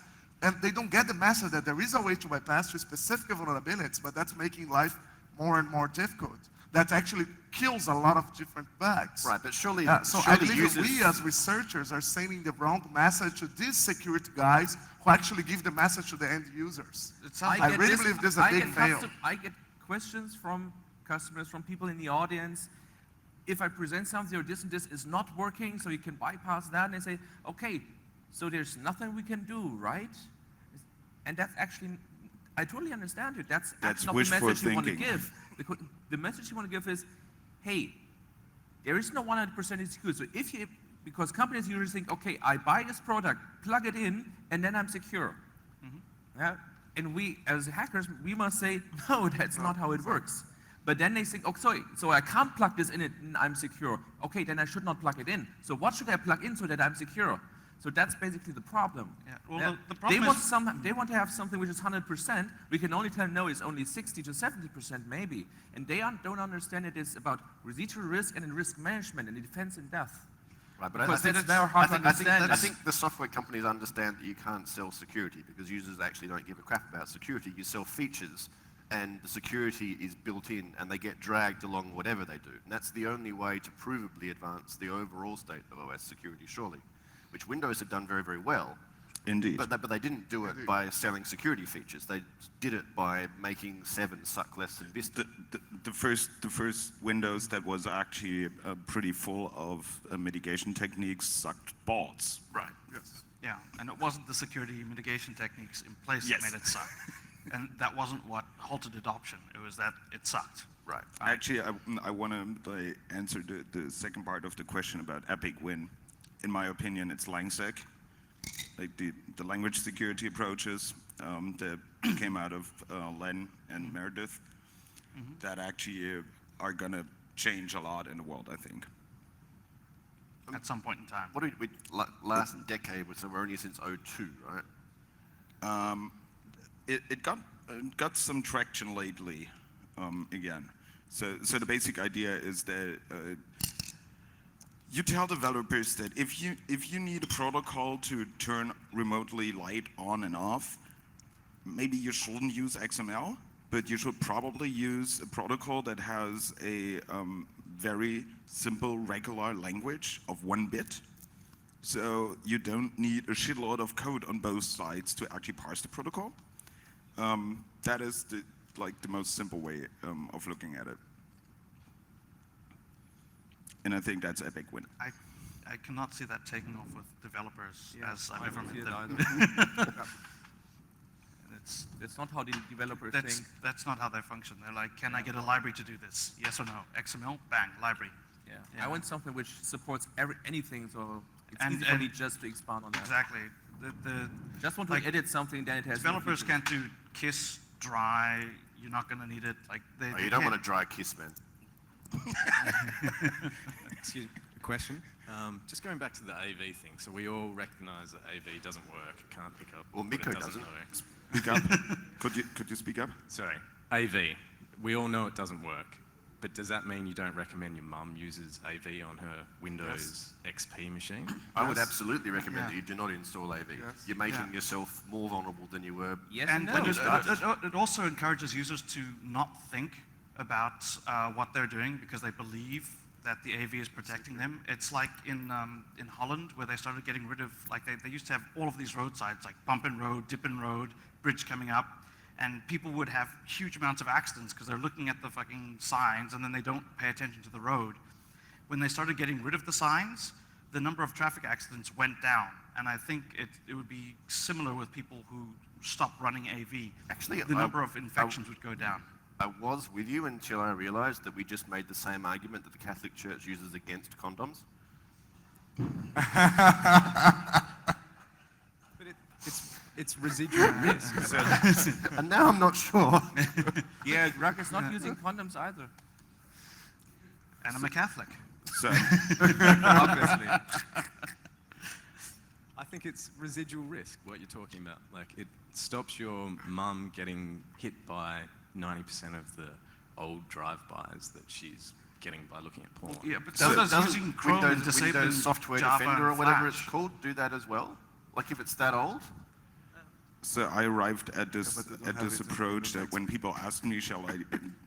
And they don't get the message that there is a way to bypass to specific vulnerabilities, but that's making life more and more difficult. That actually kills a lot of different bugs. Right, but surely, So I surely believe users, we as researchers are sending the wrong message to these security guys who actually give the message to the end users. I really believe this is a big fail. I get questions from customers, from people in the audience. If I present something or this and this is not working, so you can bypass that, and they say, okay, so there's nothing we can do, right? And that's actually, I totally understand it. That's not the wishful message you want to thinking. give. The message you want to give is, hey, there is no 100% secure. So if you, because companies usually think, okay, I buy this product, plug it in, and then I'm secure. Yeah? And we, as hackers, we must say, no, that's not how it works. But then they think, oh, sorry, so I can't plug this in and I'm secure. Okay, then I should not plug it in. So what should I plug in so that I'm secure? So that's basically the problem. Yeah, well, the problem They want to have something which is 100%. We can only tell them, no, it's only 60 to 70% maybe. And they don't understand it is about residual risk and in risk management and in defense and death. right, but Because I think, that's very hard to understand. I think the software companies understand that you can't sell security because users actually don't give a crap about security. You sell features and the security is built in and they get dragged along whatever they do. And that's the only way to provably advance the overall state of OS security, surely, which Windows have done very, very well. Indeed. But they didn't do it by selling security features. They did it by making 7 suck less than Vista. The first Windows that was actually pretty full of mitigation techniques sucked bots. Right. Yes. Yeah, and it wasn't the security mitigation techniques in place Yes. that made it suck. And that wasn't what halted adoption. It was that it sucked. Right. Actually, I want to answer the second part of the question about Epic Win. In my opinion, it's LangSec, like the language security approaches that came out of Len and Meredith that actually are going to change a lot in the world, I think. At some point in time. What did we, last decade, so we're only since 02, right? It got some traction lately, again. So the basic idea is that you tell developers that if you need a protocol to turn remotely light on and off, maybe you shouldn't use XML, but you should probably use a protocol that has a very simple regular language of 1 bit. So you don't need a shitload of code on both sides to actually parse the protocol. That is the most simple way of looking at it. And I think that's Epic Win. I cannot see that taking off with developers as I've ever met them. It's not how the developers That's, think. that's not how they function. They're like, can I get a library to do this? Yes or no? XML? Bang, library. Yeah. Yeah. I want something which supports anything, so it's And- easy for and- me just to expand on that. Exactly. The Just want to like, edit something, then it has. developers can't do KISS, dry, you're not going to need it. Like they, Oh, you don't want to dry kiss, man. Excuse me, a question. Just going back to the AV thing. So we all recognize that AV doesn't work. It can't pick up. Well, what it Miko doesn't doesn't. know. Speak up. Could you speak up? Sorry. AV. We all know it doesn't work. But does that mean you don't recommend your mum uses AV on her Windows XP machine? I would absolutely recommend that you do not install AV. You're making yourself more vulnerable than you were. Yes And and no. it also encourages users to not think about what they're doing because they believe that the AV is protecting them. It's like in Holland where they started getting rid of, like they used to have all of these roadsides, like bump in road, dip in road, bridge coming up, and people would have huge amounts of accidents because they're looking at the fucking signs and then they don't pay attention to the road. When they started getting rid of the signs, the number of traffic accidents went down. And I think it would be similar with people who stop running AV. Actually, the number of infections would go down. I was with you until I realized that we just made the same argument that the Catholic Church uses against condoms. But it's residual risk. So And now I'm not sure. Yeah, Greg is not using condoms either. And I'm a Catholic. So, obviously. I think it's residual risk, what you're talking about. Like, it stops your mum getting hit by 90% of the old drive-bys that she's getting by looking at porn. Yeah, but So does doesn't using Chrome and disabling Windows Software Java Defender or and whatever Flash. it's called do that as well? Like if it's that old? so I arrived at this approach that when people ask me, shall I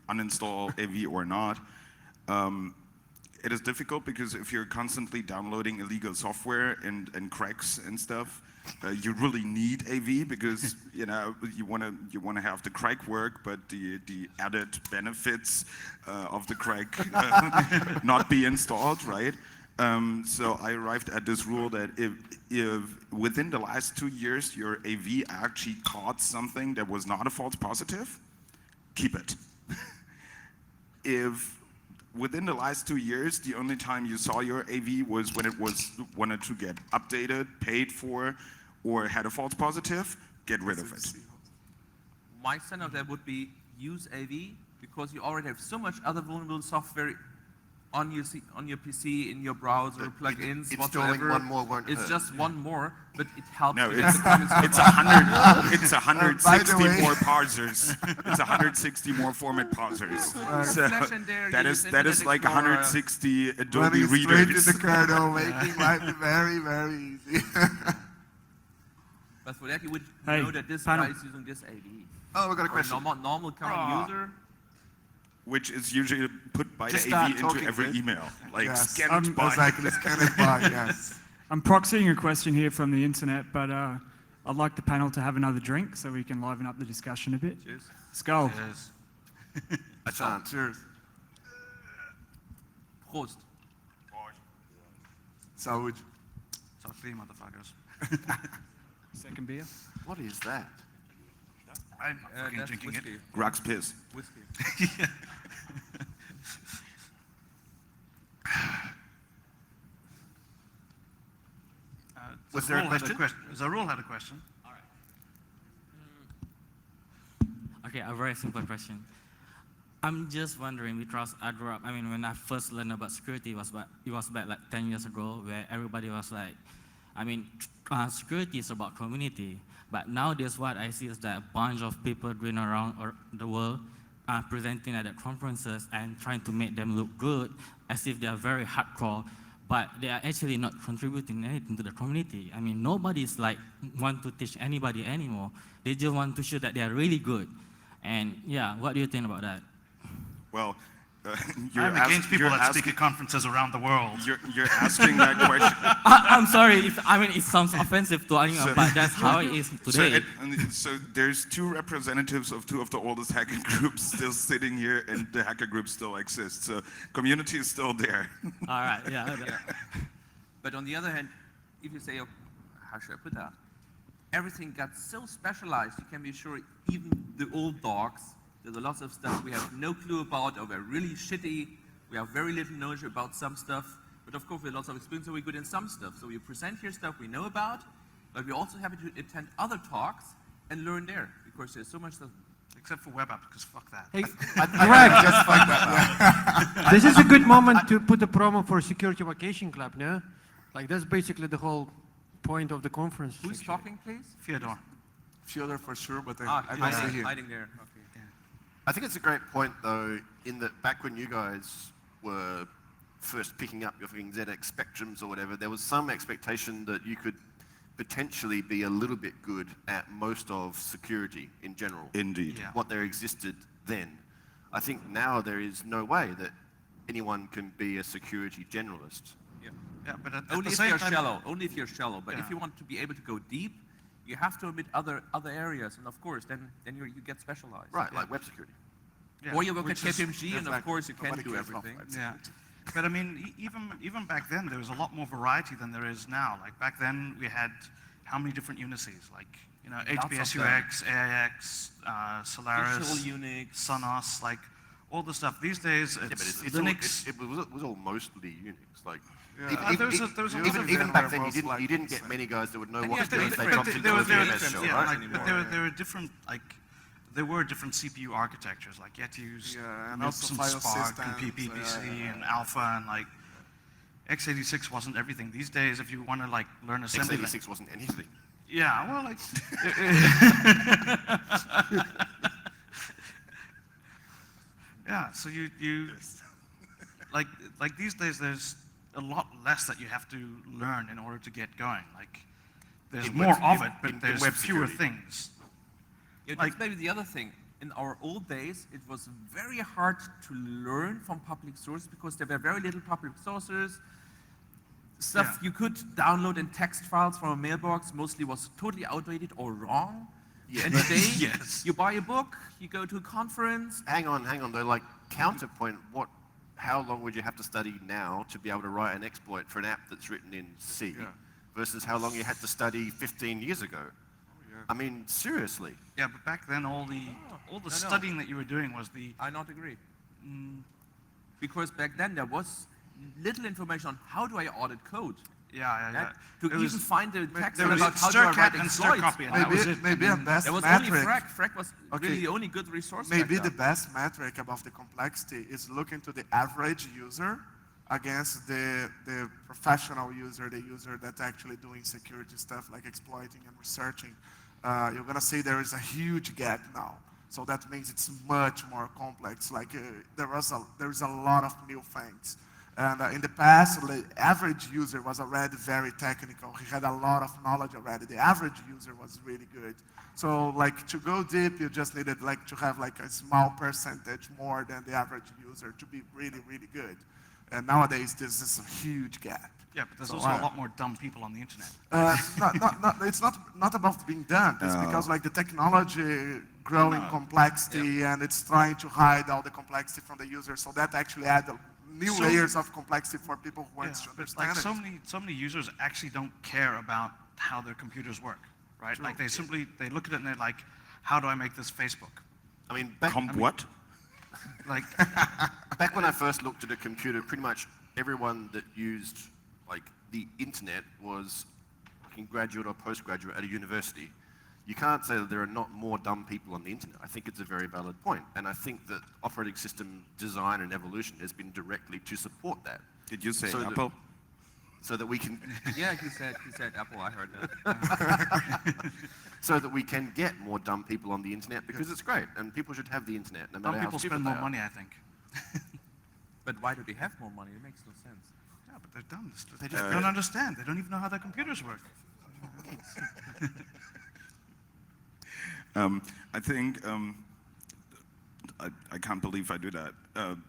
uninstall AV or not, it is difficult because if you're constantly downloading illegal software and cracks and stuff, you really need AV because you want to have the crack work, but the added benefits of the crack not be installed, right? So I arrived at this rule that if within the last 2 years your AV actually caught something that was not a false positive, keep it. If within the last 2 years, the only time you saw your AV was when it wanted to get updated, paid for, or had a false positive, get rid of it. My standard of that would be use AV because you already have so much other vulnerable software on your PC, in your browser, plugins, Installing whatever. one more won't It's hurt. just one more, but it helps. No, to get it's the comments it's over. it's 160 By the way- more parsers. It's 160 more format parsers. So Flash in there, that you is use that is Internet like Explorer. 160 Adobe Running straight to readers. the kernel, making life very, very easy. But for that, you would Hey, know that this panel. guy is using this AV. Oh, we've got a Or question. normal current user. Which is usually put by Just the start AV into talking, every Chris. email, like Yes. scanned by. Exactly, scan it by, yes. I'm proxying a question here from the internet, but I'd like the panel to have another drink so we can liven up the discussion a bit. Cheers. Skull. Yes. I can't. Cheers. Prost. Saúde. Talk to you, motherfuckers. Second beer. What is that? I'm not fucking That's drinking whiskey. Grog's piss. Whiskey. it. Was there a Zarul had question? Zarul had a question. Okay, a very simple question. I'm just wondering because I grew up. I mean, when I first learned about security, it was back like 10 years ago, where everybody was like, I mean, security is about community. But nowadays, what I see is that a bunch of people going around the world presenting at the conferences and trying to make them look good, as if they are very hardcore, but they are actually not contributing anything to the community. I mean, nobody's like want to teach anybody anymore. They just want to show that they are really good. And yeah, what do you think about that? Well, I'm against people that speak at conferences around the world. You're asking that question. I'm sorry, it sounds offensive to anyone, but that's how it is today. So there's two representatives of two of the oldest hacker groups still sitting here, and the hacker group still exists. So community is still there. All right, yeah. But on the other hand, if you say, oh, how should I put that? Everything got so specialized, you can be sure even the old dogs, there's a lot of stuff we have no clue about, or we're really shitty, we have very little knowledge about some stuff, but of course we have lots of experience, so we're good in some stuff. So we present here stuff we know about, but we're also happy to attend other talks and learn there, because there's so much stuff. Except for web app, because fuck that. Hey, Greg, just fuck that. this is a good moment to put a promo for Security Vacation Club, no? Like, that's basically the whole point of the conference. Who's actually. talking, please? Fyodor. Fyodor for sure, but Ah, I don't see him. hiding there. Okay. I think it's a great point, though, in that back when you guys were first picking up your fucking ZX Spectrums or whatever, there was some expectation that you could potentially be a little bit good at most of security in general. Indeed. Yeah. What there existed then. I think now there is no way that anyone can be a security generalist. Yeah, but at Only the if same you're time, shallow. Only if you're shallow. But Yeah. if you want to be able to go deep, you have to omit other areas, and of course, then you get specialized. Right, like web security. yeah, Or you work at Which is KPMG, and of exactly- course you can nobody do cares about everything. web Yeah, security. but I mean, even back then there was a lot more variety than there is now. Like back then we had how many different Unices? Like Lots of HBSUX, AIX, Solaris, Visual Unix. Sonos, like all the stuff. These days Yeah, but it's it's Linux. it was all mostly Unix. Like, Yeah. There was a lot of even back VMware then, was you like didn't get many guys that would know And what yeah, to do if they but dropped into there a was- there was- VMS shell, yeah, right? like, there were different there were different CPU architectures. Like you had to use Yeah, and also some file Spark and systems, PPPC yeah. and Alpha and like x86 wasn't everything. These days, if you want to like learn assembly, x86 wasn't anything. yeah, well, like yeah. So you like these days, there's a lot less that you have to learn in order to get going. Like there's In more web- of in- it, but in there's web fewer security. things. Yeah, Like- that's maybe the other thing. In our old days, it was very hard to learn from public sources because there were very little public sources. Stuff Yeah. you could download in text files from a mailbox mostly was totally outdated or wrong. Yeah. And today, Yes. you buy a book, you go to a conference. Hang on, though. Like, counterpoint, how long would you have to study now to be able to write an exploit for an app that's written in C versus how long you had to study 15 years ago? I mean, seriously. Yeah, but back then all the No. studying that you were doing was the I not agree. Because back then there was little information on how do I audit code. yeah. To It even was- find the text there was about how do I write stir-cat and exploits. stir-copy, and that was it. Maybe a best There was only metric. Frac. Frac was Okay. really the only good resource. Maybe back the then. best metric about the complexity is looking to the average user against the professional user, the user that's actually doing security stuff like exploiting and researching. You're gonna see there is a huge gap now. So that means it's much more complex. Like there's a lot of new things. And in the past, the average user was already very technical. He had a lot of knowledge already. The average user was really good. So like to go deep, you just needed like to have like a small percentage more than the average user to be really, really good. And nowadays, this is a huge gap. Yeah, but there's So, also a lot more dumb people on the internet. It's not about being done. It's because like the technology growing complexity and it's trying to hide all the complexity from the user. So that actually add new layers of complexity for people who want to But understand like it. so many users actually don't care about how their computers work, right? True. Like they look at it and they're like, how do I make this Facebook? I mean, What? Like back when I first looked at a computer, pretty much everyone that used like the internet was fucking graduate or postgraduate at a university. You can't say that there are not more dumb people on the internet. I think it's a very valid point. And I think that operating system design and evolution has been directly to support that. Did you say So that- Apple? So that we can Yeah, he said Apple. I heard that. so that we can get more dumb people on the internet because it's great and people should have the internet no matter dumb how people stupid spend they more are. money, I think. But why do they have more money? It makes no sense. Yeah, but they're dumb. They just don't understand. They don't even know how their computers work. I think I can't believe I do that,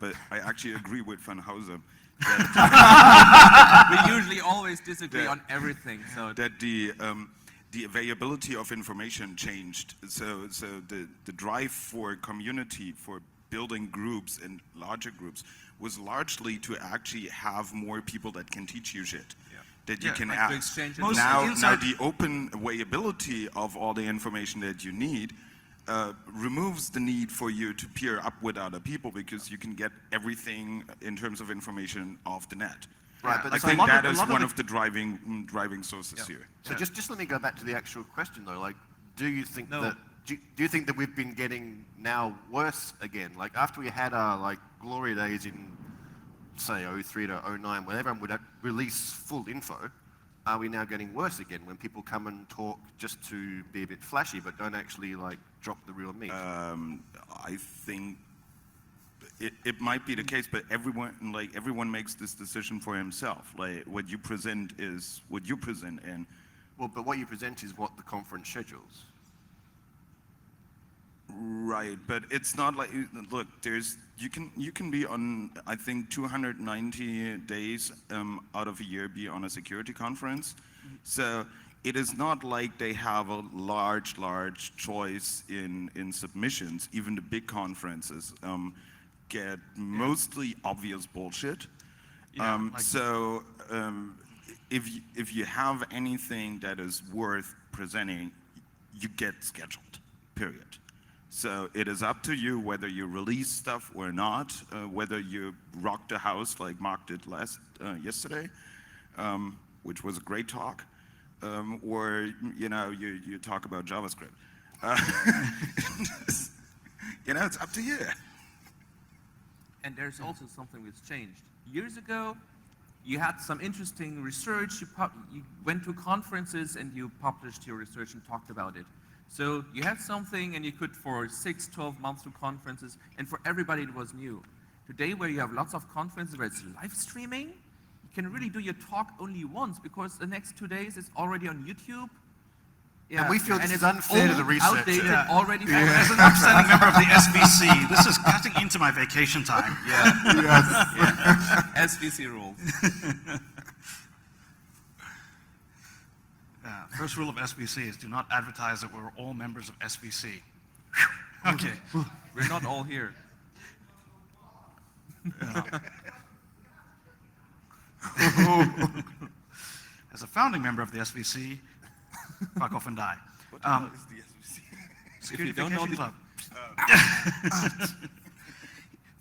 but I actually agree with Van Hausen We usually always disagree on everything. So that the availability of information changed. So the drive for community, for building groups and larger groups, was largely to actually have more people that can teach you shit. That you can like to ask. exchange Most Now inside- the open availability of all the information that you need removes the need for you to peer up with other people because you can get everything in terms of information off the net. Right, but I so think a lot that of- a is lot of one the- of the driving sources here. So just let me go back to the actual question though. Like, do you think that do you think that we've been getting now worse again? Like after we had our like glory days in say 03 to 09, when everyone would release full info, are we now getting worse again when people come and talk just to be a bit flashy but don't actually like drop the real meat? I think it might be the case, but everyone makes this decision for himself. Like what you present is what you present, and well, but what you present is what the conference schedules. Right, but it's not like, look, you can be on, I think, 290 days out of a year be on a security conference. So it is not like they have a large choice in submissions. Even the big conferences get mostly obvious bullshit. If you have anything that is worth presenting, you get scheduled, period. So it is up to you whether you release stuff or not, whether you rock the house like Mark did yesterday, which was a great talk, or you talk about JavaScript. It's up to you. And there's also something that's changed. Years ago, you had some interesting research, you went to conferences and you published your research and talked about it. So you had something and you could for 6, 12 months to conferences, and for everybody it was new. Today, where you have lots of conferences where it's live streaming, you can really do your talk only once because the next 2 days it's already on YouTube. Yeah. And we feel this is unfair to the researcher. Outdated already. As an upstanding member of the SBC, this is cutting into my vacation time. SBC rules. First rule of SBC is do not advertise that we're all members of SBC. Okay. We're not all here. As a founding member of the SBC, fuck off and die. What the hell is the SBC? Security Vacation Club.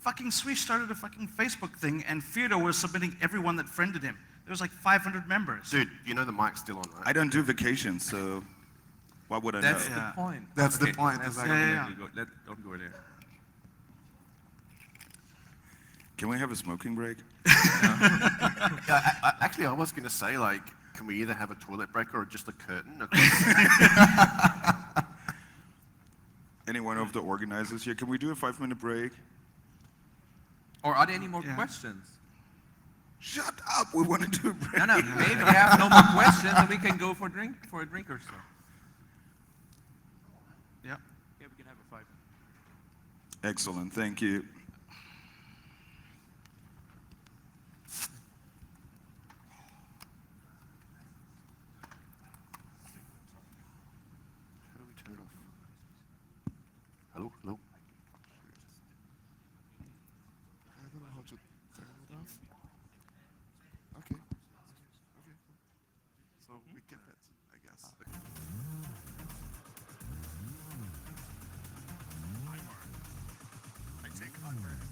Fucking Swish started a fucking Facebook thing, and Theodore was submitting everyone that friended him. There was like 500 members. Dude, you know the mic's still on, right? I don't do vacations, so why would I know? That's the point. That's the point. Exactly. Don't go there. Can we have a smoking break? Actually, I was going to say, like, can we either have a toilet break or just a curtain? Any one of the organizers here, can we do a 5-minute break? Or are there any more questions? Shut up, we want to do a break. No, maybe we have no more questions and we can go for a drink or so. Yeah. Yeah, we can have a 5. Excellent, thank you. How do we turn it off? Hello? I don't know how to turn it off. Okay. So we keep it, I guess. I take contact.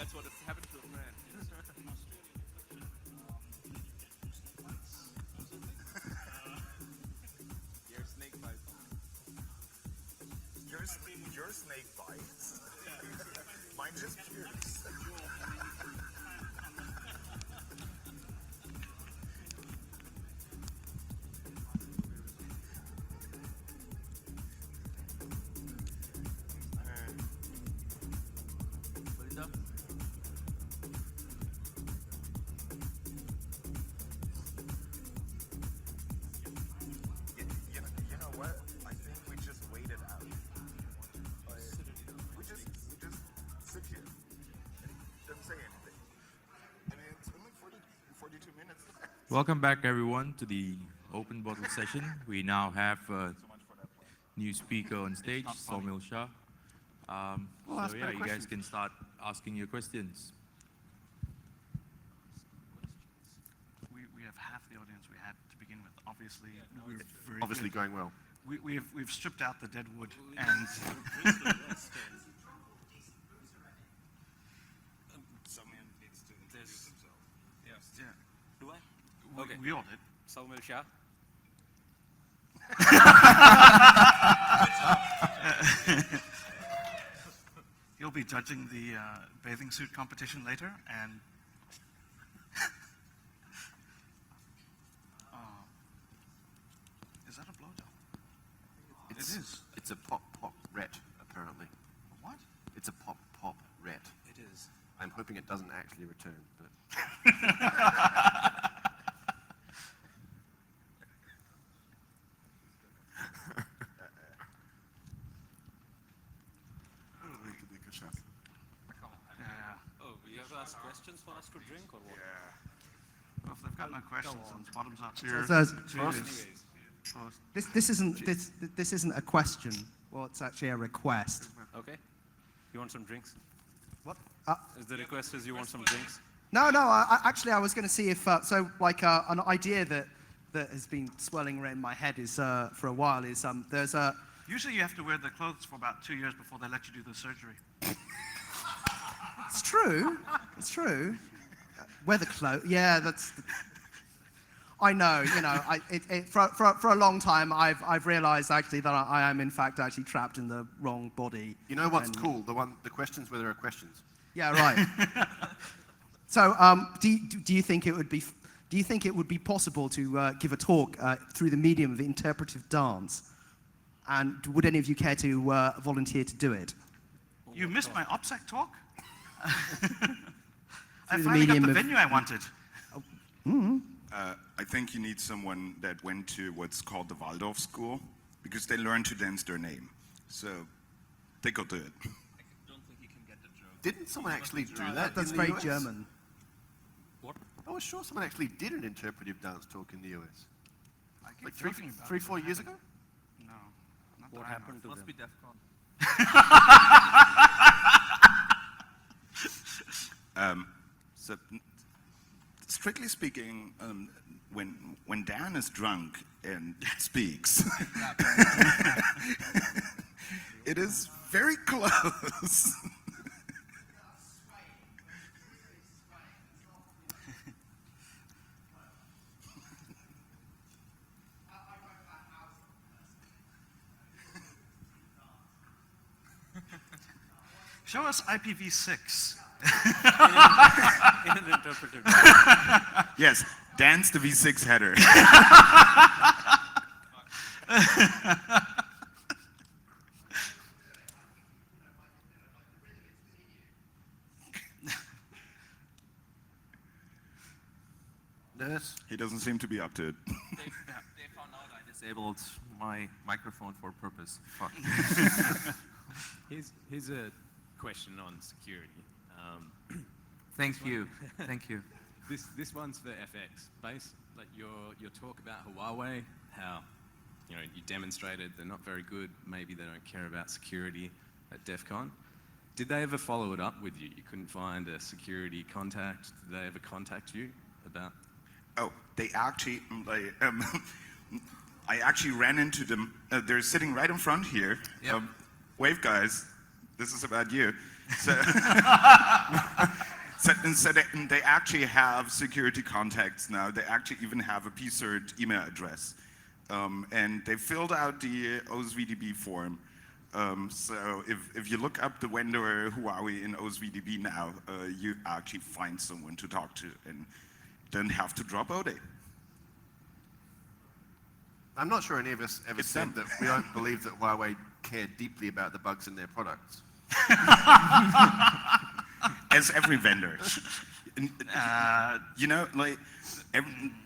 That's what has happened to a friend. Your snake bites. Your snake bites? Mine just pukes. Belinda? You know what? I think we just wait it out. Like, we just sit here. And he doesn't say anything. I mean, it's only 42 minutes left. Welcome back, everyone, to the open bottle session. We now have a new speaker on stage, Saumil Shah. So yeah, you guys can start asking your questions. We have half the audience we had to begin with. Obviously, we're very Obviously good. going well. We've stripped out the dead wood and. Someone needs to introduce himself. Yeah. Do I? Okay. We all did. Saumil Shah. He'll be judging the bathing suit competition later, and is that a blowjob? It is. It's a pop ret, apparently. What? It's a pop ret. It is. I'm hoping it doesn't actually return, but. Oh, you have to ask questions for us to drink or what? Well, if they've got no questions, then bottoms up. This isn't a question. Well, it's actually a request. Okay. You want some drinks? What? Is the request is you want some drinks? No. Actually, I was going to see if an idea that has been swirling around my head is for a while is there's a. Usually, you have to wear the clothes for about 2 years before they let you do the surgery. It's true. It's true. Wear the clothes. Yeah, that's. I know. You know, for a long time, I've realised actually that I am in fact actually trapped in the wrong body. You know what's cool? The questions where there are questions. Yeah, right. So, do you think it would be? Do you think it would be possible to give a talk through the medium of interpretive dance? And would any of you care to volunteer to do it? You missed my OPSEC talk? I Through the finally got medium the of- venue I wanted. I think you need someone that went to what's called the Waldorf school, because they learn to dance their name. So they could do it. Didn't someone actually do that? That's in the very US? German. What? I was sure someone actually did an interpretive dance talk in the US. I keep Like talking about 4 years ago? No. Not What that I know happened of. to Must them? be DEF CON. So, strictly speaking, when Dan is drunk and speaks, it is very close. Show us IPv6. In an interpretive. Yes, dance the V6 header. Nurse? He doesn't seem to be up to it. They found out I disabled my microphone for a purpose. Fuck. Here's a question on security. Thank you. Thank you. This one's for FX. Like your talk about Huawei, how you demonstrated they're not very good. Maybe they don't care about security at DEF CON. Did they ever follow it up with you? You couldn't find a security contact. Did they ever contact you about? Oh, they actually, I actually ran into them. They're sitting right in front here. Yep. Wave guys, this is about you. So, so they actually have security contacts now. They actually even have a PCERT email address. And they filled out the OSVDB form. So if you look up the vendor Huawei in OSVDB now, you actually find someone to talk to and don't have to drop ODE. I'm not sure any of us ever said that we don't believe that Huawei care deeply about the bugs in their products. As every vendor. You know, like,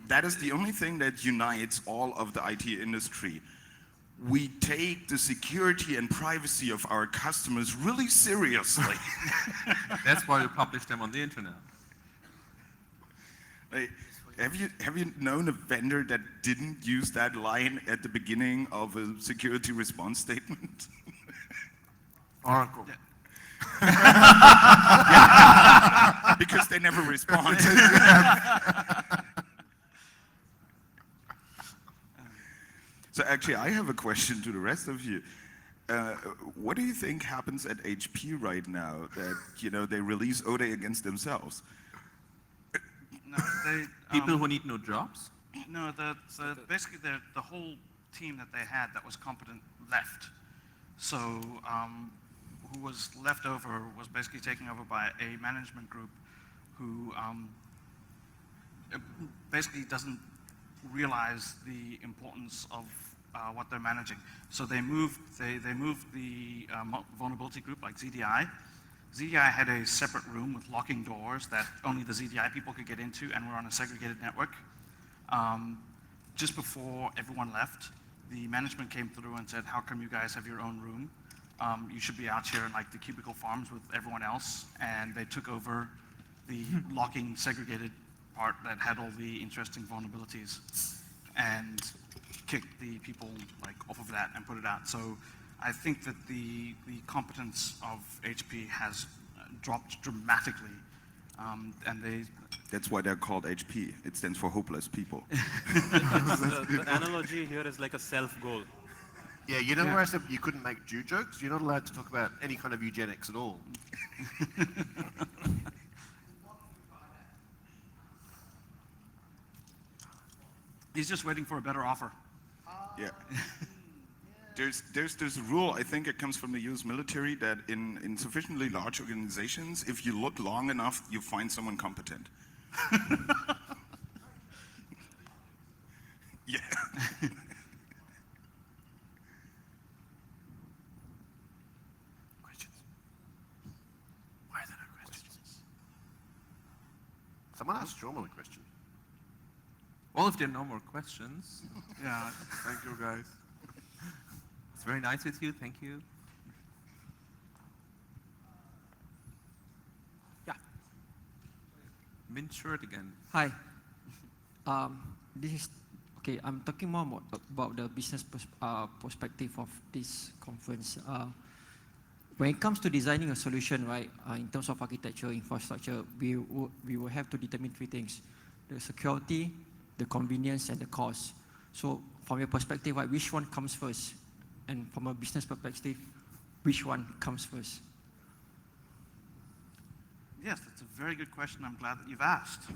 that is the only thing that unites all of the IT industry. We take the security and privacy of our customers really seriously. That's why we publish them on the internet. Like, have you known a vendor that didn't use that line at the beginning of a security response statement? Oracle. Yeah. Because they never respond. So actually, I have a question to the rest of you. What do you think happens at HP right now that, you know, they release ODE against themselves? No, people who need no jobs? No, basically the whole team that they had that was competent left. So who was left over was basically taken over by a management group who basically doesn't realize the importance of what they're managing. So they moved the vulnerability group, like ZDI. ZDI had a separate room with locking doors that only the ZDI people could get into, and were on a segregated network. Just before everyone left, the management came through and said, how come you guys have your own room? You should be out here in like the cubicle farms with everyone else. And they took over the locking segregated part that had all the interesting vulnerabilities and kicked the people like off of that and put it out. So I think that the competence of HP has dropped dramatically, and That's why they're called HP. It stands for hopeless people. The analogy here is like a self-goal. Yeah, you know where I said you couldn't make Jew jokes? You're not allowed to talk about any kind of eugenics at all. He's just waiting for a better offer. Yeah. There's this rule, I think it comes from the US military, that in sufficiently large organizations, if you look long enough, you find someone competent. Yeah. Questions? Why are there no questions? Someone asked Jormal a question. Well, if there are no more questions. Yeah, thank you guys. It's very nice with you, thank you. Yeah. Mint shirt again. Hi. This is okay. I'm talking more about the business perspective of this conference. When it comes to designing a solution, right, in terms of architecture, infrastructure, we will have to determine three things: the security, the convenience, and the cost. So from your perspective, right, which one comes first? And from a business perspective, which one comes first? Yes, that's a very good question. I'm glad that you've asked.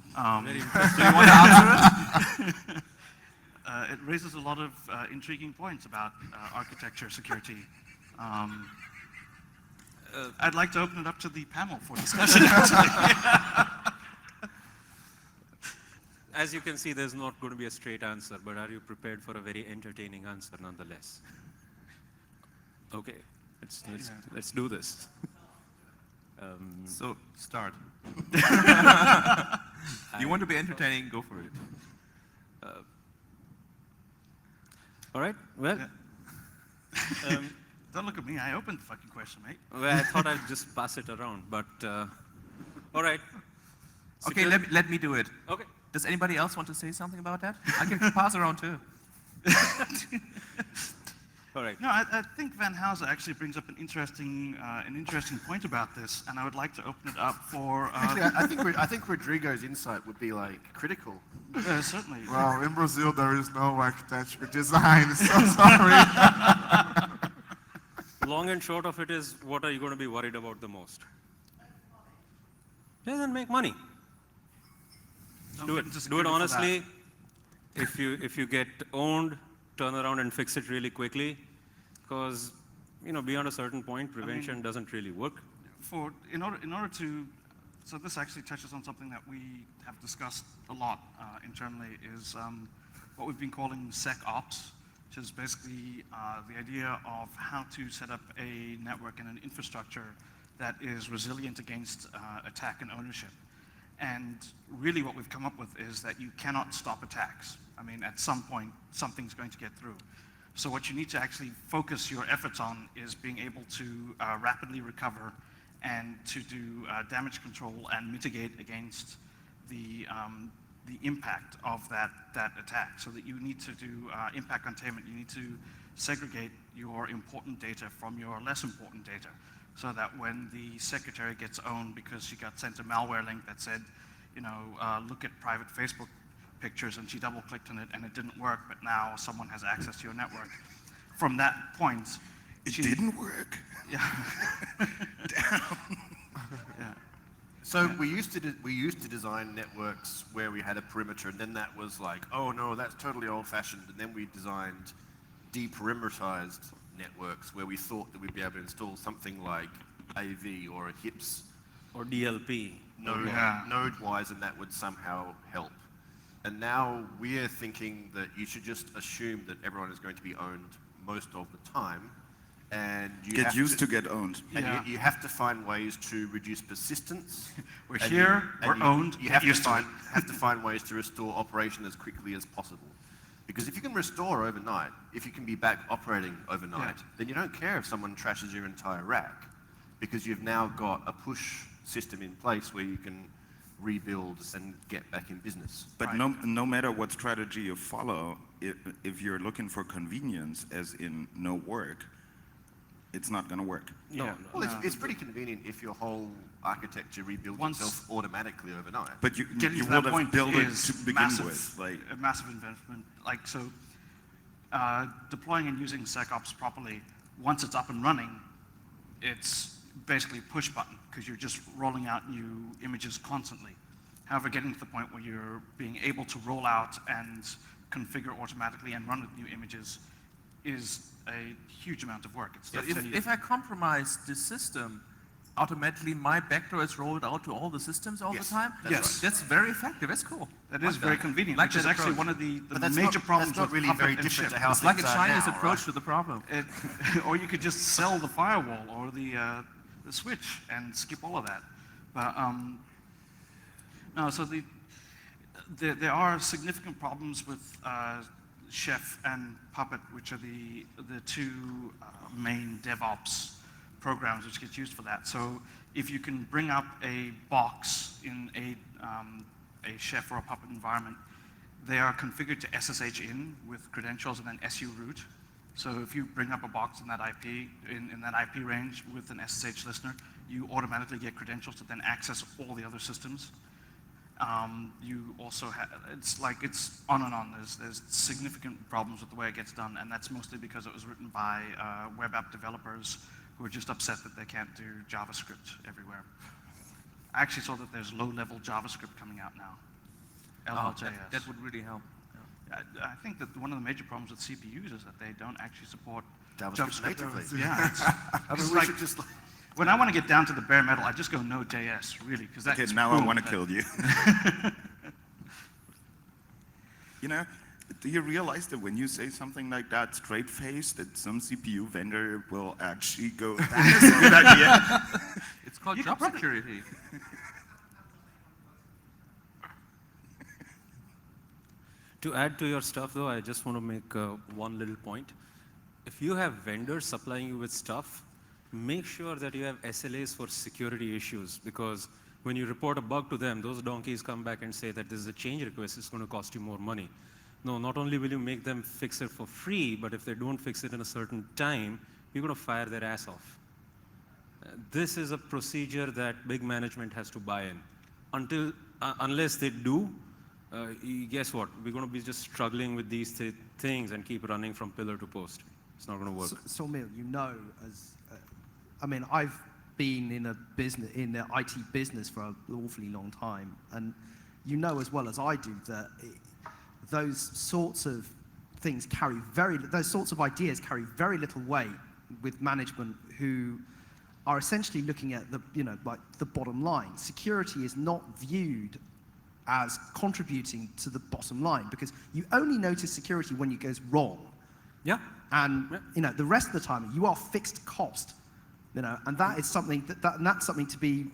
Very Do you want to answer it? It raises a lot of intriguing points about architecture, security. I'd like to open it up to the panel for discussion. As you can see, there's not going to be a straight answer, but are you prepared for a very entertaining answer nonetheless? Okay, let's do this. So, start. You want to be entertaining, go for it. All right, well. Yeah. Don't look at me, I opened the fucking question, mate. Well, I thought I'd just pass it around, but all right. Okay, let me do it. Okay. Does anybody else want to say something about that? I can pass around too. All right. No, I think Van Houser actually brings up an interesting point about this, and I would like to open it up for. Actually, I think Rodrigo's insight would be like critical. Certainly. Well, in Brazil there is no architecture design, so sorry. long and short of it is, what are you going to be worried about the most? Then make money. Do it honestly. If you get owned, turn around and fix it really quickly, because beyond a certain point, prevention doesn't really work. In order to, so this actually touches on something that we have discussed a lot internally, is what we've been calling SecOps, which is basically the idea of how to set up a network and an infrastructure that is resilient against attack and ownership. And really what we've come up with is that you cannot stop attacks. I mean, at some point, something's going to get through. So what you need to actually focus your efforts on is being able to rapidly recover and to do damage control and mitigate against the impact of that attack. So that you need to do impact containment. You need to segregate your important data from your less important data, so that when the secretary gets owned because she got sent a malware link that said, look at private Facebook pictures, and she double-clicked on it and it didn't work, but now someone has access to your network. From that point, it didn't work. Yeah. Damn. Yeah. So we used to design networks where we had a perimeter, and then that was like, oh no, that's totally old-fashioned. And then we designed deperimeterized networks where we thought that we'd be able to install something like AV or a HIPS or DLP node-wise, and that would somehow help. And now we're thinking that you should just assume that everyone is going to be owned most of the time, and you get used to get owned. And you have to find ways to reduce persistence. We're here, we're owned. You have to find ways to restore operation as quickly as possible. Because if you can restore overnight, if you can be back operating overnight, then you don't care if someone trashes your entire rack, because you've now got a push system in place where you can rebuild and get back in business. But no matter what strategy you follow, if you're looking for convenience, as in no work, it's not going to work. Well, it's pretty convenient if your whole architecture rebuilds itself automatically overnight. But you Getting would to have built it to begin with. A massive investment. Deploying and using SecOps properly, once it's up and running, it's basically a push button, because you're just rolling out new images constantly. However, getting to the point where you're being able to roll out and configure automatically and run with new images is a huge amount of work. If I compromise the system, automatically my backdoor is rolled out to all the systems all the time? That's very effective. That's cool. That is very convenient, which is actually one of the major problems with really very different to how it's like a Chinese now, approach to the problem. Or you could just sell the firewall or the switch and skip all of that. But no, so there are significant problems with Chef and Puppet, which are the two main DevOps programs which get used for that. So if you can bring up a box in a Chef or a Puppet environment, they are configured to SSH in with credentials and then SU root. So if you bring up a box in that IP, in that IP range with an SSH listener, you automatically get credentials to then access all the other systems. You also have, it's on and on. There's significant problems with the way it gets done, and that's mostly because it was written by web app developers who are just upset that they can't do JavaScript everywhere. I actually saw that there's low-level JavaScript coming out now. LLJS. That would really help. I think that one of the major problems with CPUs is that they don't actually support JavaScript natively. Yeah, when I want to get down to the bare metal, I just go Node.js, really, because that's okay. Now I want to kill you. Do you realize that when you say something like that, straight-faced, that some CPU vendor will actually go, "That's a good idea"? It's called job security. To add to your stuff, though, I just want to make one little point. If you have vendors supplying you with stuff, make sure that you have SLAs for security issues, because when you report a bug to them, those donkeys come back and say that this is a change request, it's going to cost you more money. No, not only will you make them fix it for free, but if they don't fix it in a certain time, you're going to fire their ass off. This is a procedure that big management has to buy in. Unless they do, guess what? We're going to be just struggling with these things and keep running from pillar to post. It's not going to work. So Soumil, I mean, I've been in the IT business for an awfully long time, and you know as well as I do that those sorts of things those sorts of ideas carry very little weight with management who are essentially looking at like the bottom line. Security is not viewed as contributing to the bottom line because you only notice security when it goes wrong. Yeah. And the rest of the time you are fixed cost. And that is something and that's something to be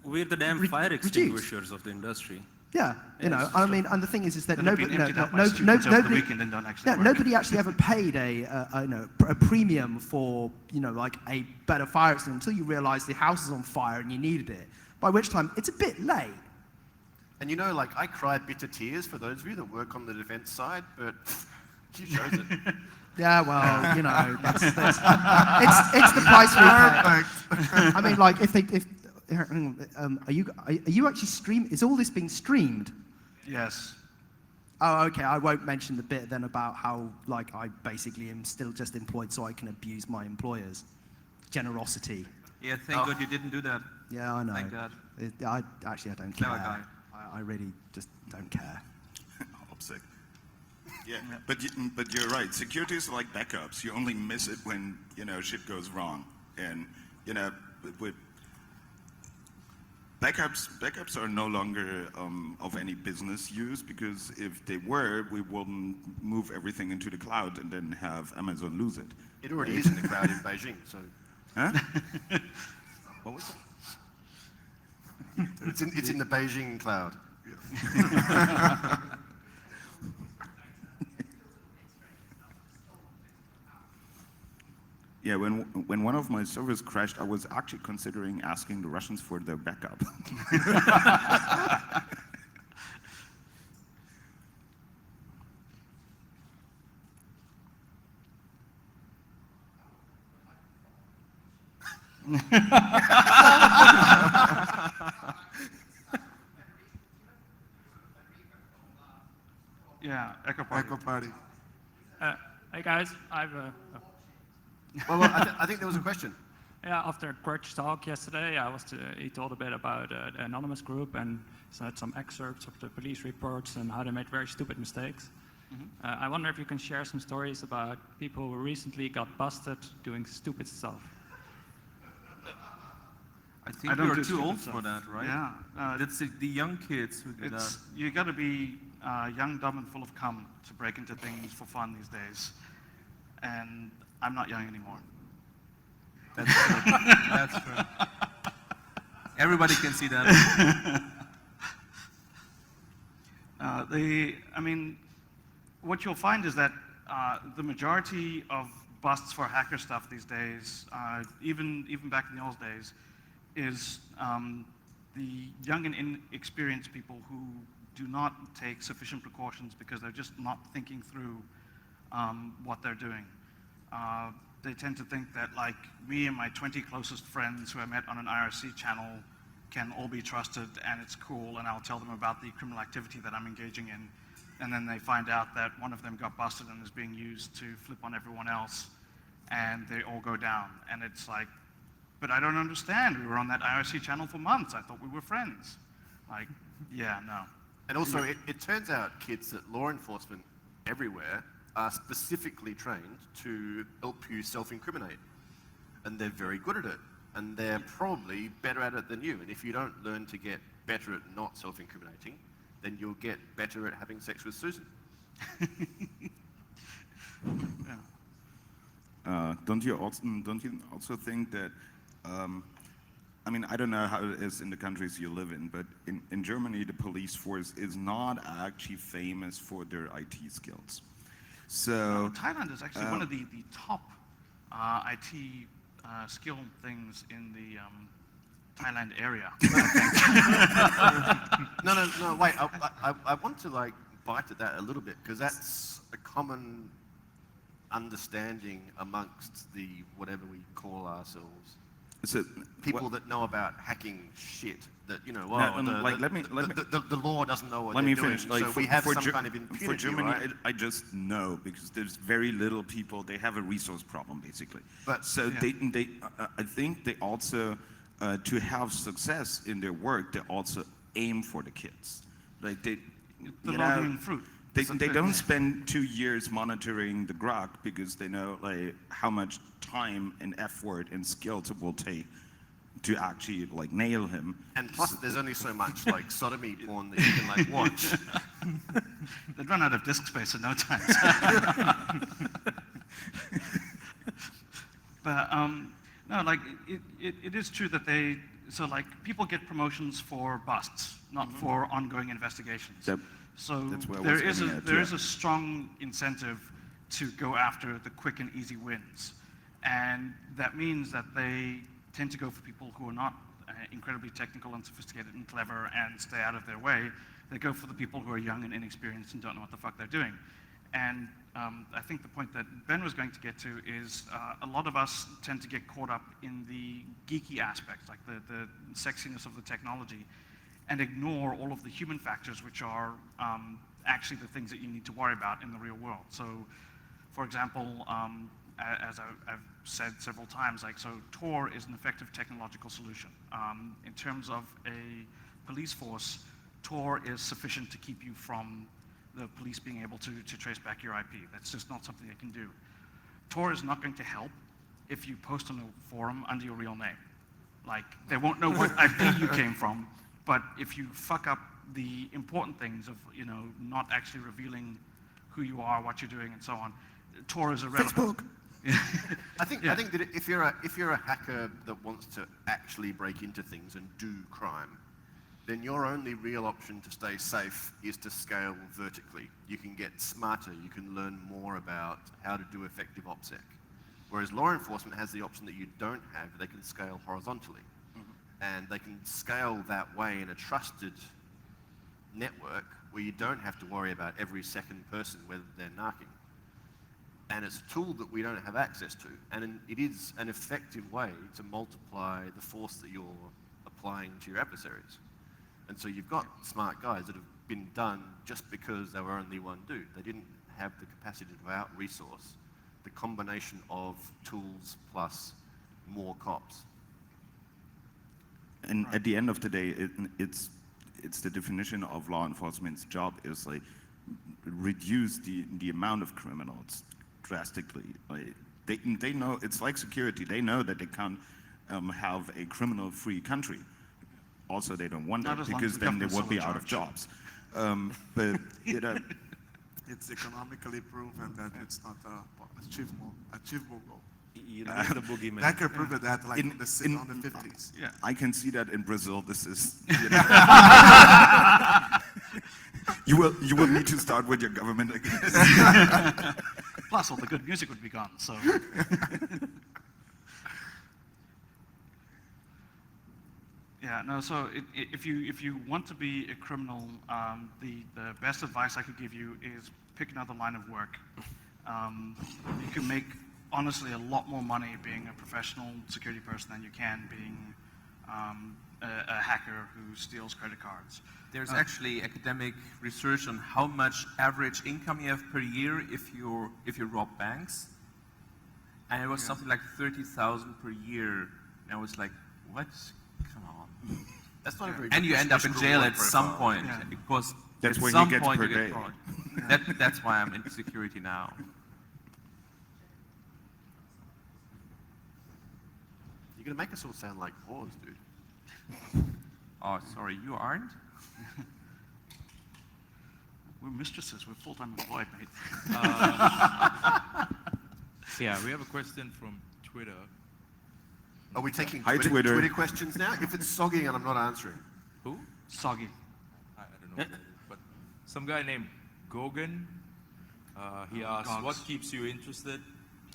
we're the damn fire extinguishers of the industry. Yeah, I mean, and the thing is that That have been emptied out by students over the weekend and don't actually work. nobody actually ever paid a premium for like a better fire extinguisher until you realise the house is on fire and you needed it. By which time it's a bit late. And like I cry bitter tears for those of you that work on the defence side, but she shows it. Yeah, well, that's it's the price we pay. I mean, like are you actually stream? Is all this being streamed? Yes. Oh, okay. I won't mention the bit then about how I basically am still just employed so I can abuse my employer's generosity. Yeah, thank God you didn't do that. Yeah, I know. Thank God. I don't care. Clever guy. I really just don't care. OPSEC. Yeah, but you're right. Security is like backups. You only miss it when shit goes wrong, and with backups are no longer of any business use because if they were, we wouldn't move everything into the cloud and then have Amazon lose it. It already is in the cloud in Beijing, so. Huh? What was that? It's in the Beijing cloud. Yeah, when one of my servers crashed, I was actually considering asking the Russians for their backup. Yeah, Echo Party. Echo Party. Hey guys, I've Well, I think there was a question. Yeah, after Greg's talk yesterday, he told a bit about the anonymous group and said some excerpts of the police reports and how they made very stupid mistakes. I wonder if you can share some stories about people who recently got busted doing stupid stuff. I think you're too old for that, right? Yeah. That's the young kids who do that. You got to be young, dumb, and full of cum to break into things for fun these days. And I'm not young anymore. That's true. That's true. Everybody can see that. I mean, what you'll find is that the majority of busts for hacker stuff these days, even back in the old days, is the young and inexperienced people who do not take sufficient precautions because they're just not thinking through what they're doing. They tend to think that like me and my 20 closest friends who I met on an IRC channel can all be trusted and it's cool and I'll tell them about the criminal activity that I'm engaging in. And then they find out that one of them got busted and is being used to flip on everyone else and they all go down. And it's like, but I don't understand. We were on that IRC channel for months. I thought we were friends. Like, yeah, no. And also, it turns out, kids, that law enforcement everywhere are specifically trained to help you self-incriminate. And they're very good at it. And they're probably better at it than you. And if you don't learn to get better at not self-incriminating, then you'll get better at having sex with Susan. Don't you also think that, I mean, I don't know how it is in the countries you live in, but in Germany, the police force is not actually famous for their IT skills. So Thailand is actually one of the top IT skill things in the Thailand area. No, wait, I want to like bite at that a little bit, because that's a common understanding amongst the whatever we call ourselves. So people that know about hacking shit. That the law doesn't know what let they're me finish. doing. Like so we have some kind of impunity, for Germany, right? I just know because there's very little people. They have a resource problem basically. But so they I think they also to have success in their work, they also aim for the kids. Like they, fruit. They don't spend 2 years monitoring the grok because they know like how much time and effort and skills it will take to actually like nail him. And plus, there's only so much like sodomy porn that you can like watch. They'd run out of disk space in no time. But no, like it is true that people get promotions for busts, not for ongoing investigations. So there is a strong incentive to go after the quick and easy wins, and that means that they tend to go for people who are not incredibly technical and sophisticated and clever and stay out of their way. They go for the people who are young and inexperienced and don't know what the fuck they're doing. And I think the point that Ben was going to get to is a lot of us tend to get caught up in the geeky aspects, like the sexiness of the technology, and ignore all of the human factors, which are actually the things that you need to worry about in the real world. So, for example, as I've said several times, so Tor is an effective technological solution. In terms of a police force, Tor is sufficient to keep you from the police being able to trace back your IP. That's just not something they can do. Tor is not going to help if you post on a forum under your real name. Like, they won't know what IP you came from, but if you fuck up the important things of, not actually revealing who you are, what you're doing, and so on, Tor is irrelevant. I think that if you're a hacker that wants to actually break into things and do crime, then your only real option to stay safe is to scale vertically. You can get smarter, you can learn more about how to do effective OPSEC. Whereas law enforcement has the option that you don't have, they can scale horizontally. And they can scale that way in a trusted network where you don't have to worry about every second person whether they're narking. And it's a tool that we don't have access to. And it is an effective way to multiply the force that you're applying to your adversaries. And so you've got smart guys that have been done just because they were only one dude. They didn't have the capacity to out-resource the combination of tools plus more cops. And at the end of the day, it's the definition of law enforcement's job is like reduce the amount of criminals drastically. Like they know it's like security. They know that they can't have a criminal-free country. Also, they don't want that because then they would be out of jobs. But it's economically proven that it's not a achievable goal. You know, the boogeyman. Hacker proved that like on the 50s. Yeah. I can see that in Brazil. This is you will need to start with your government again. Plus, all the good music would be gone. So. Yeah, no, so if you want to be a criminal, the best advice I could give you is pick another line of work. You can make, honestly, a lot more money being a professional security person than you can being a hacker who steals credit cards. There's actually academic research on how much average income you have per year if you rob banks. And it was something like 30,000 per year. And I was like, what? Come on. That's not a very and you end up in jail at some point because that's at when some you get point per you day. get caught. That's why I'm into security now. You're gonna make us all sound like whores, dude. Oh, sorry, you aren't? We're mistresses. We're full-time employed, mate. Yeah, we have a question from Twitter. Are we taking Twitter. Twitter questions now? If it's soggy and I'm not answering. Who? Soggy. I don't know. But some guy named Gogan, he asked, what keeps you interested?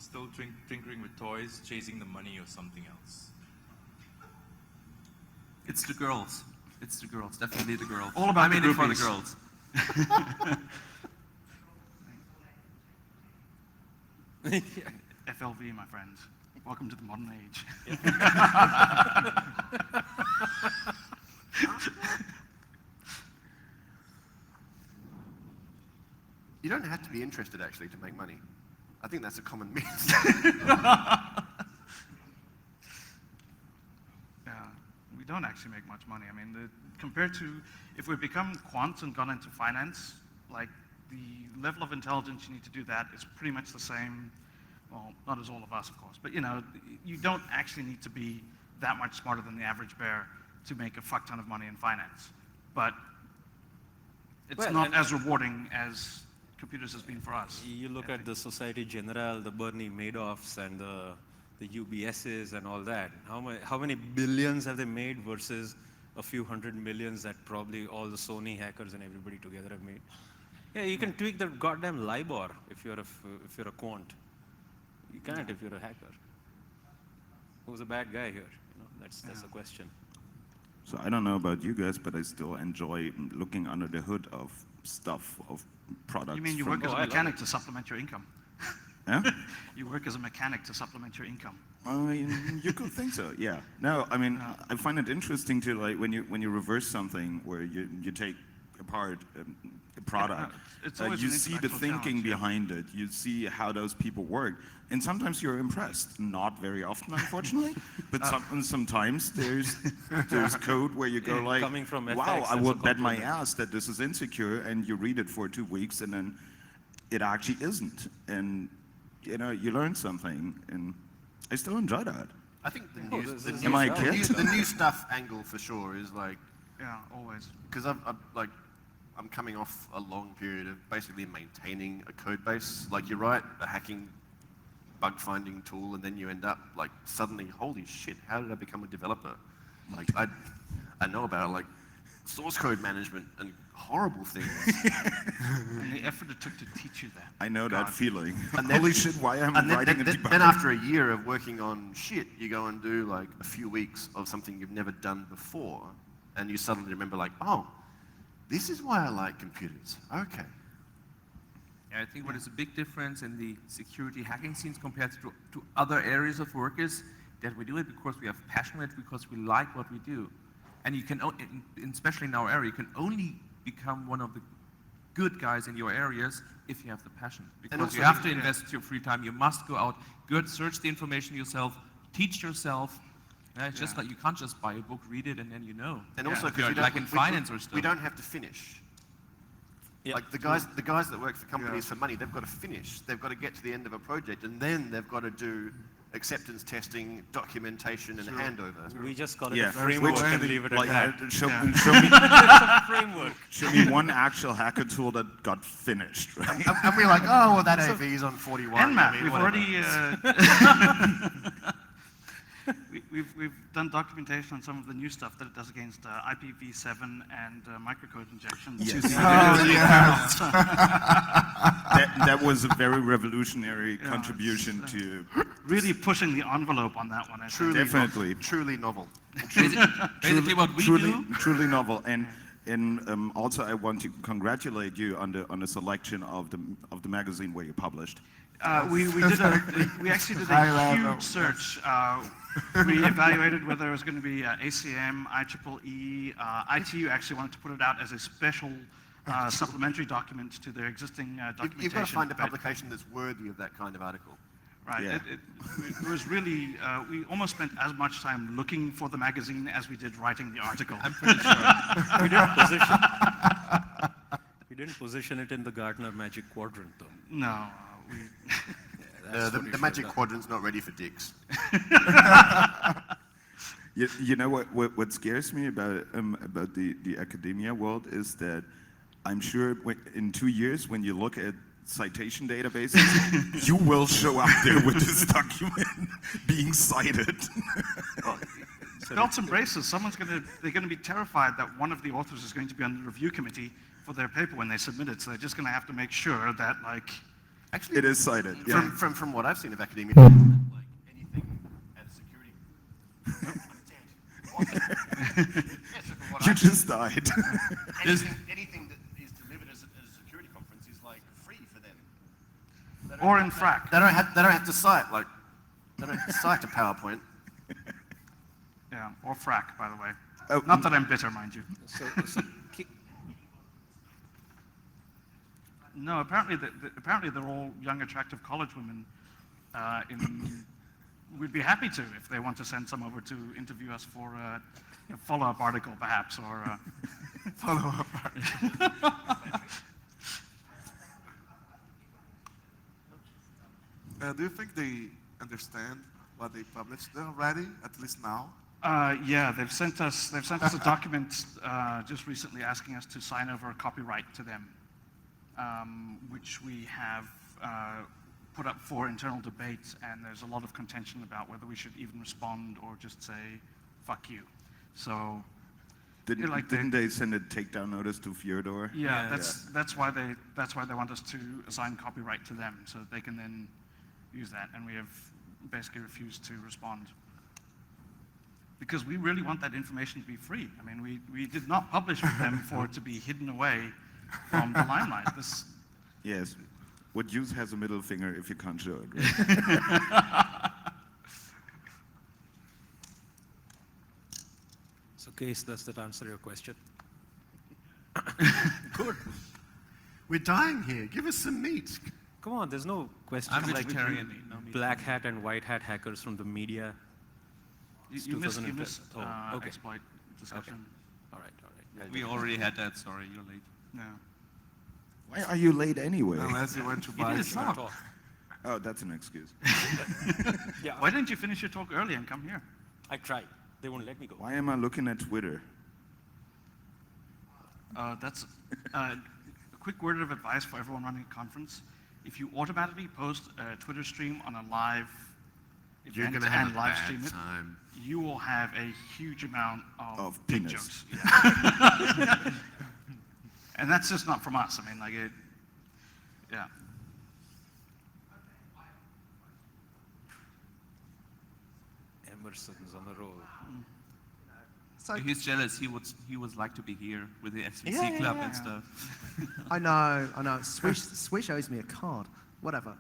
Still tinkering with toys, chasing the money, or something else? It's the girls. It's the girls. Definitely the girls. All about I'm in it for the groupies. girls. FLV, my friends. Welcome to the modern age. You don't have to be interested actually to make money. I think that's a common myth. Yeah, we don't actually make much money. I mean, compared to if we become quants and gone into finance, like the level of intelligence you need to do that is pretty much the same. Well, not as all of us, of course, but you know, you don't actually need to be that much smarter than the average bear to make a fuck ton of money in finance. But it's not as rewarding as computers has been for us. You look at the Societe Generale, the Bernie Madoffs, and the UBSs and all that. How many billions have they made versus a few hundred millions that probably all the Sony hackers and everybody together have made? Yeah, you can tweak the goddamn LIBOR if you're a quant. You can't if you're a hacker. Who's a bad guy here? You know, that's the question. So I don't know about you guys, but I still enjoy looking under the hood of stuff, of products. You mean you work as a mechanic to supplement your income? Yeah? You work as a mechanic to supplement your income. You could think so, yeah. No, I mean, I find it interesting to, like, when you reverse something where you take apart a product, you see the thinking behind it, you see how those people work, and sometimes you're impressed. Not very often, unfortunately, but sometimes there's code where you go like, coming from FX, wow, I would bet my ass that this is insecure, and you read it for 2 weeks, and then it actually isn't, and you know, you learn something, and I still enjoy that. I think the new stuff angle for sure is like, yeah, always. Because I'm coming off a long period of basically maintaining a code base. Like you write a hacking bug finding tool and then you end up like suddenly, holy shit, how did I become a developer? Like I know about like source code management and horrible things. And the effort it took to teach you that. I know that feeling. And Holy shit, why am I writing a debugger? Then after a year of working on shit, you go and do like a few weeks of something you've never done before, and you suddenly remember like, oh, this is why I like computers. Okay. Yeah, I think what is a big difference in the security hacking scenes compared to other areas of work is that we do it because we have passion, because we like what we do. And you can, especially in our area, you can only become one of the good guys in your areas if you have the passion. Because you have to invest your free time. You must go out, search the information yourself, teach yourself. It's just like you can't just buy a book, read it, and then you know. And also, like in finance or stuff. We don't have to finish. Yeah. Like the guys that work for companies for money, they've got to finish. They've got to get to the end of a project, and then they've got to do acceptance testing, documentation, and handover. We just call it a framework and leave it at that. Show me, framework. Show me one actual hacker tool that got finished, right? And we're like, oh, well, that AV is on 41. Nmap, we've already... We've done documentation on some of the new stuff that it does against IPv7 and microcode injection. Yes. That was a very revolutionary contribution to... Really pushing the envelope on that one. Truly novel. Basically what we do. Truly novel. And also I want to congratulate you on the selection of the magazine where you published. We actually did a huge search. We evaluated whether it was going to be ACM, IEEE. ITU actually wanted to put it out as a special supplementary document to their existing documentation. You've got to find a publication that's worthy of that kind of article. Right. Yeah. It was really, we almost spent as much time looking for the magazine as we did writing the article. I'm pretty sure. We didn't position it in the Gartner Magic Quadrant, though. No. The Magic Quadrant's not ready for dicks. You know what scares me about the academia world is that I'm sure in 2 years when you look at citation databases, you will show up there with this document being cited. Belts and braces. They're going to be terrified that one of the authors is going to be on the review committee for their paper when they submit it. So they're just going to have to make sure that, like, actually, it is cited. Yeah. From what I've seen of academia, like anything at security. You just died. Anything that is delivered as a security conference is like free for them. Or in frac. They don't have to cite like They don't cite a PowerPoint. Yeah, or frack, by the way. Oh, Not that I'm bitter, mind you. No, apparently, apparently they're all young, attractive college women. We'd be happy to if they want to send some over to interview us for a follow-up article, perhaps, or follow-up article. Do you think they understand what they published already, at least now? Yeah, they've sent us a document just recently asking us to sign over a copyright to them, which we have put up for internal debate, and there's a lot of contention about whether we should even respond or just say, fuck you. So, Didn't they send a takedown notice to Fyodor? Yeah, that's why they want us to assign copyright to them, so that they can then use that, and we have basically refused to respond. Because we really want that information to be free. I mean, we did not publish with them for it to be hidden away from the limelight. Yes. What use has a middle finger if you can't show it, right? So, Case, does that answer your question? Good. We're dying here. Give us some meat. Come on, there's no question. I'm like vegetarian. No meat. Black hat and white hat hackers from the media. You missed okay. exploit discussion. Okay. All right. We already had that. Sorry, you're late. No. Why are you late anyway? Unless you went to buy talk. Oh, that's an excuse. Yeah. Why didn't you finish your talk early and come here? I tried. They won't let me go. Why am I looking at Twitter? That's a quick word of advice for everyone running a conference. If you automatically post a Twitter stream on a live event and live stream it, you will have a huge amount of big penis. jokes. Yeah. And that's just not from us. I mean, like it, yeah. Emerson's on the roll. So he's jealous. He would like to be here with the SVC club and stuff. I know. Swish owes me a card. Whatever.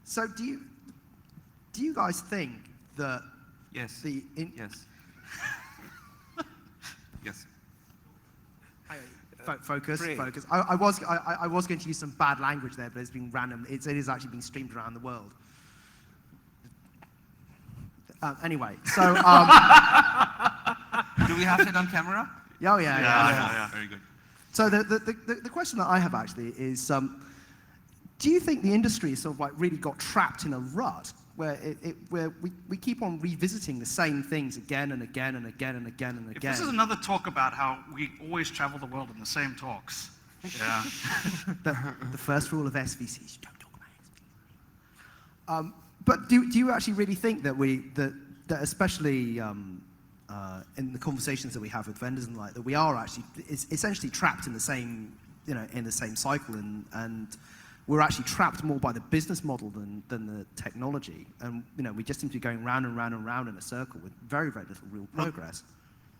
So do you guys think that yes. Yes. Yes. Focus. I was going to use some bad language there, but it's been random. It is actually being streamed around the world. Anyway, so do we have it on camera? Oh yeah. Very good. So the question that I have actually is, do you think the industry sort of like really got trapped in a rut where where we keep on revisiting the same things again and again and again and again and again? If this is another talk about how we always travel the world in the same talks. Yeah. the first rule of SVC is don't talk about SVC. But do you actually really think that that especially in the conversations that we have with vendors and like that, we are actually essentially trapped in the same cycle, and we're actually trapped more by the business model than the technology, and we just seem to be going round and round and round in a circle with very, very little real progress.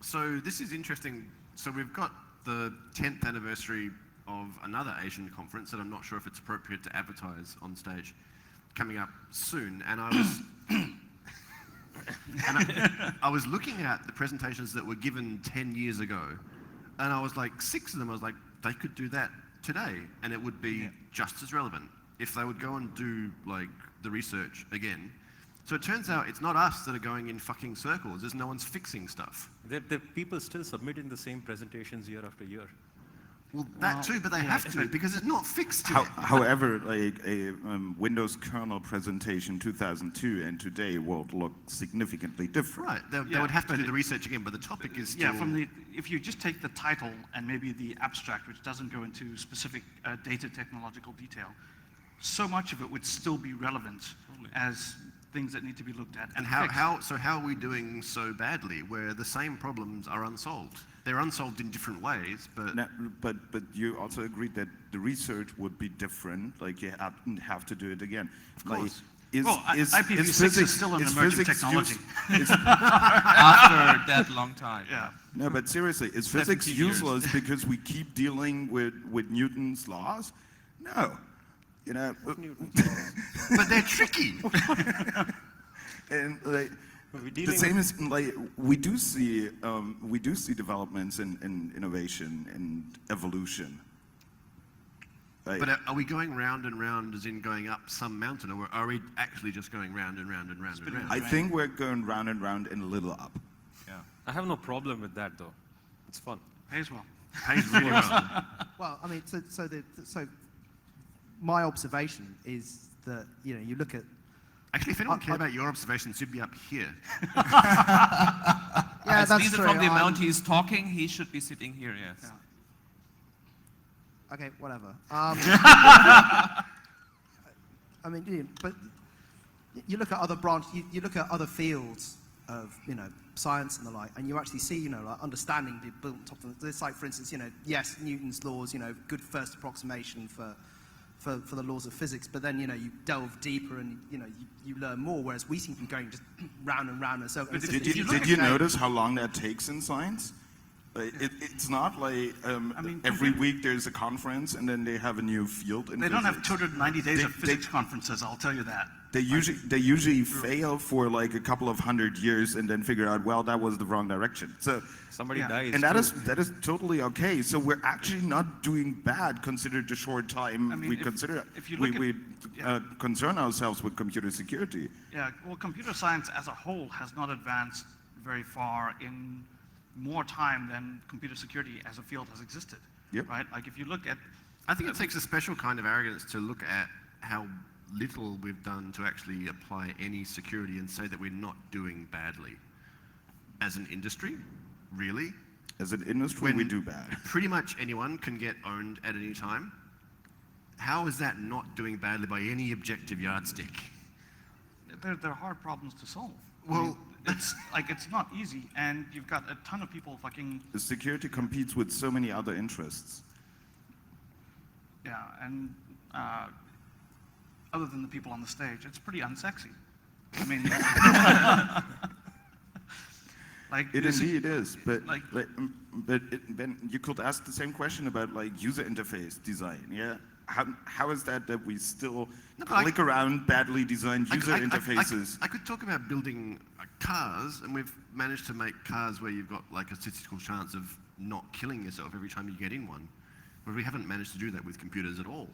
So this is interesting. So we've got the 10th anniversary of another Asian conference that I'm not sure if it's appropriate to advertise on stage, coming up soon, and I was looking at the presentations that were given 10 years ago, and I was like, 6 of them, I was like, they could do that today, and it would be just as relevant if they would go and do like the research again. So it turns out it's not us that are going in fucking circles. There's no one's fixing stuff. The people still submitting the same presentations year after year. Well, that too, but they have to because it's not fixed yet. However, like a Windows kernel presentation 2002 and today will look significantly different. Right, they would have to do the research again, but the topic is still... Yeah, if you just take the title and maybe the abstract, which doesn't go into specific data technological detail, so much of it would still be relevant as things that need to be looked at. And how are we doing so badly where the same problems are unsolved? They're unsolved in different ways, but... No, but you also agreed that the research would be different, like you have to do it again. Of course. IPv6 is still an emerging technology. After that long time. Yeah. No, but seriously, is physics useless because we keep dealing with Newton's laws? No. You know, but they're tricky. And like, the same is like we do see developments in innovation and evolution. Right? But are we going round and round, as in going up some mountain, or are we actually just going round and round and round and round? I think we're going round and round and a little up. Yeah. I have no problem with that, though. It's fun. Pays well. Pays really well. Well, I mean, so my observation is that, you know, you look at... Actually, if anyone cared about your observations, you'd be up here. Yeah, that's Lisa, true. from the amount he's talking, he should be sitting here, yes. Yeah. Okay, whatever. I mean, but you look at other you look at other fields of, you know, science and the like, and you actually see, you know, like understanding being built on top of this. Like, for instance, you know, yes, Newton's laws, you know, good first approximation for the laws of physics, but then, you know, you delve deeper and, you know, you learn more, whereas we seem to be going just round and round. And so, Did you notice how long that takes in science? It's not like every week there's a conference and then they have a new field. They don't have 290 days of physics conferences, I'll tell you that. They usually fail for like a couple of 100 years and then figure out, well, that was the wrong direction. So somebody dies. And that is totally okay. So we're actually not doing bad considered the short time we consider. We concern ourselves with computer security. Yeah, well, computer science as a whole has not advanced very far in more time than computer security as a field has existed. Yep. Right? Like if you look at... I think it takes a special kind of arrogance to look at how little we've done to actually apply any security and say that we're not doing badly. As an industry, really? As an industry, we do bad. Pretty much anyone can get owned at any time. How is that not doing badly by any objective yardstick? They're hard problems to solve. Well, I mean, it's not easy, and you've got a ton of people fucking... The security competes with so many other interests. Yeah, and other than the people on the stage, it's pretty unsexy. I mean... like it indeed is, but then you could ask the same question about like user interface design, yeah? How is that we still click around badly designed user interfaces? I could talk about building cars, and we've managed to make cars where you've got like a statistical chance of not killing yourself every time you get in one. But we haven't managed to do that with computers at all.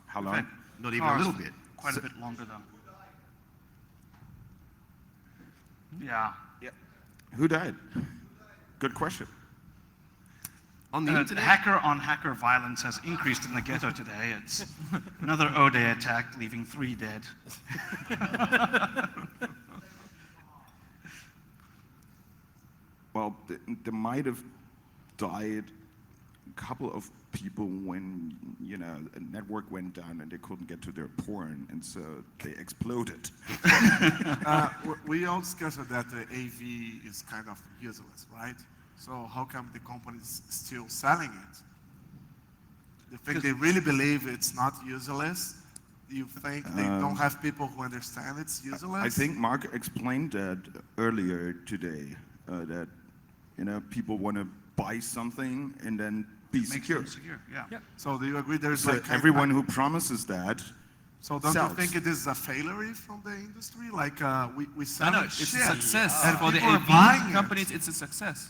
How long? Not even a little bit. Quite a bit longer though. Yeah. Who died? Good question. On the internet? Hacker on hacker violence has increased in the ghetto today. It's another O-Day attack, leaving 3 dead. Well, there might have died a couple of people when, you know, a network went down and they couldn't get to their porn, and so they exploded. We all discussed that the AV is kind of useless, right? So how come the company's still selling it? You think they really believe it's not useless? You think they don't have people who understand it's useless? I think Mark explained that earlier today, that, you know, people want to buy something and then be secure. Yeah. So do you agree there's so everyone who promises that So don't sells. you think it is a failure from the industry? Like we sell No, it, it's a shit, success. and For the people are AV buying companies, it. it's a success.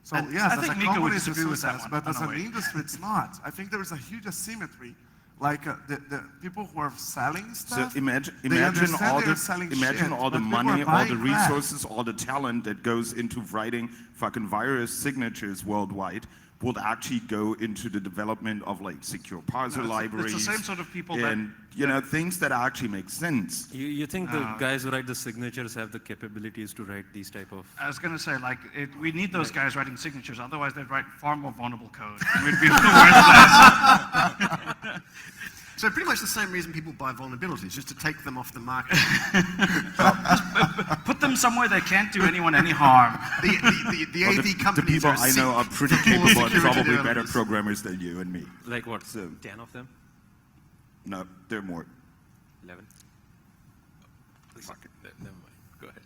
So And yes, I as think a Mika would company it's a disagree with that success, one, but as in a an way. industry it's not. I think there is a huge asymmetry. Like the people who are selling So stuff, imagine they all understand they're the selling shit, all the but people money, are all the buying that. resources, all the talent that goes into writing fucking virus signatures worldwide would actually go into the development of like secure parser libraries. It's the same sort of people and you know, things that actually make sense. You think the guys who write the signatures have the capabilities to write these type of... I was going to say, like, we need those guys writing signatures, otherwise they'd write far more vulnerable code. We'd be So pretty much the same reason people buy vulnerabilities, just to take them off the market. Put them somewhere they can't do anyone any harm. The AV the companies people are I know are pretty full of capable and security probably better developers. programmers than you and me. Like what? So, 10 of them? no, there are more. 11? Fuck it. Never mind. Go ahead.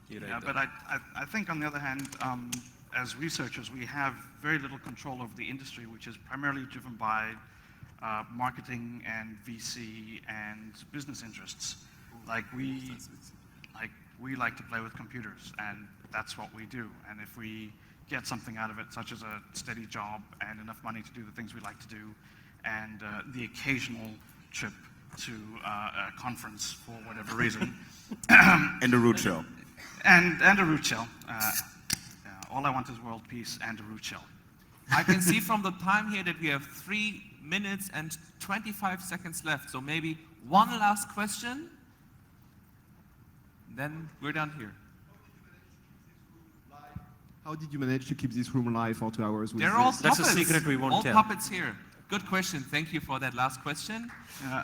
Yeah, but I think on the other hand, as researchers, we have very little control over the industry, which is primarily driven by marketing and VC and business interests. Like we like to play with computers, and that's what we do. And if we get something out of it, such as a steady job and enough money to do the things we like to do, and the occasional trip to a conference for whatever reason. And a root shell. And a root shell. All I want is world peace and a root shell. I can see from the time here that we have 3 minutes and 25 seconds left. So maybe one last question, then we're done here. How did you manage to keep this room live for 2 hours? They're all puppets. That's a secret we won't all tell. puppets here. Good question. Thank you for that last question. I'd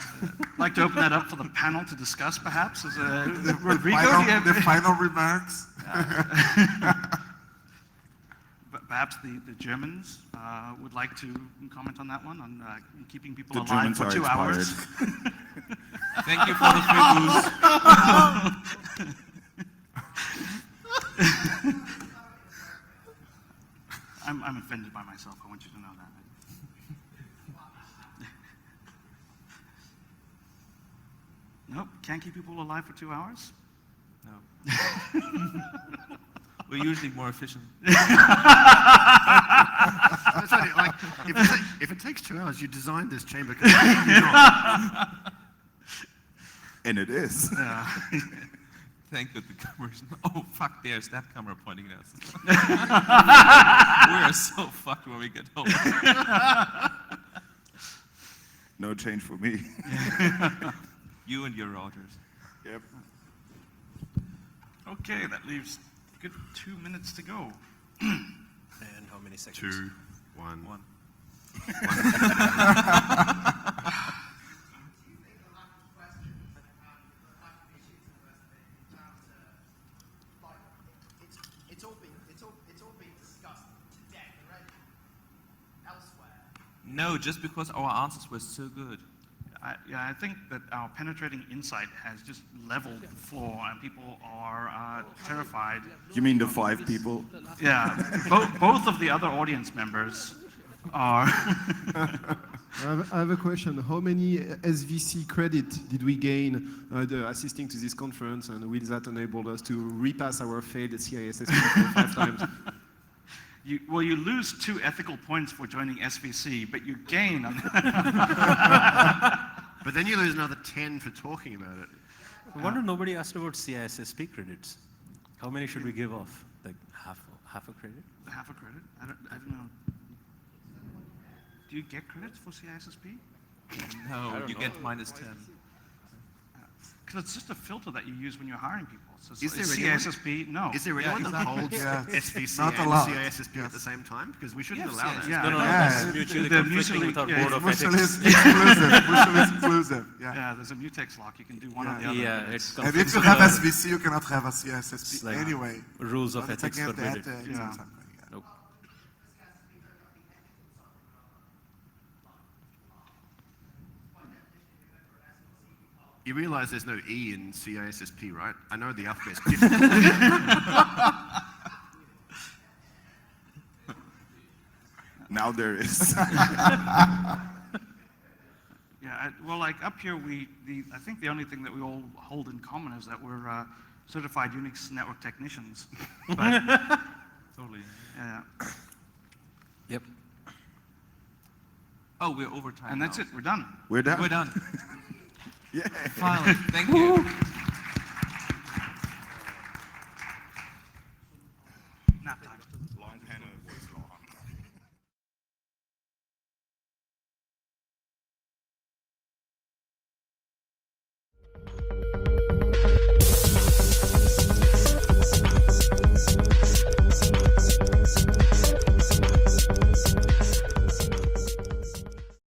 like to open that up for the panel to discuss, perhaps. As Rodrigo, the final remarks. But perhaps the Germans would like to comment on that one, on keeping people The alive Germans for are 2 hours. Thank you for the free booze. I'm offended by myself. I want you to know that. Nope, can't keep people alive for 2 hours? No. We're usually more efficient. That's right, like, if it takes 2 hours, you designed this chamber. And it is. Yeah. Thank God the camera's. Oh, fuck, there's that camera pointing at us. We're so fucked when we get home. No change for me. You and your routers. Yep. Okay, that leaves a good 2 minutes to go. And how many seconds? 2, 1. It's all been discussed today already, elsewhere. No, just because our answers were so good. I think that our penetrating insight has just leveled the floor, and people are terrified. You mean the 5 people? Yeah, both of the other audience members are. I have a question. How many SVC credit did we gain assisting to this conference, and will that enable us to repass our failed CISSP 5 times? You lose 2 ethical points for joining SVC, but you gain. But then you lose another 10 for talking about it. I wonder nobody asked about CISSP credits. How many should we give off? Like half a credit? Half a credit? I don't know. Do you get credits for CISSP? No, you get -10. Because it's just a filter that you use when you're hiring people. So Is there CISSP? No. Is there anyone that holds SVC Not and allowed. CISSP at the same time? Because we shouldn't Yes, allow yes, that. yeah. No, Yeah. that's mutually They're conflicting with our mutually- board of Mutually ethics. exclusive. Mutually exclusive. Yeah. Yeah, there's a mutex lock. You can do one or the other. Yeah, it And conflicts if you with have our SVC, you cannot have a CISSP It's like anyway. rules of But it's ethics against the forbid it. ethics Yeah. and something. Yeah. Nope. You realize there's no E in CISSP, right? I know the alphabet's different. Now there is. Yeah, well, like up here, I think the only thing that we all hold in common is that we're certified Unix network technicians. But, Totally. yeah. Yep. Oh, we're over time And that's now. it. We're done. We're done. We're done. Yeah. Finally, thank you.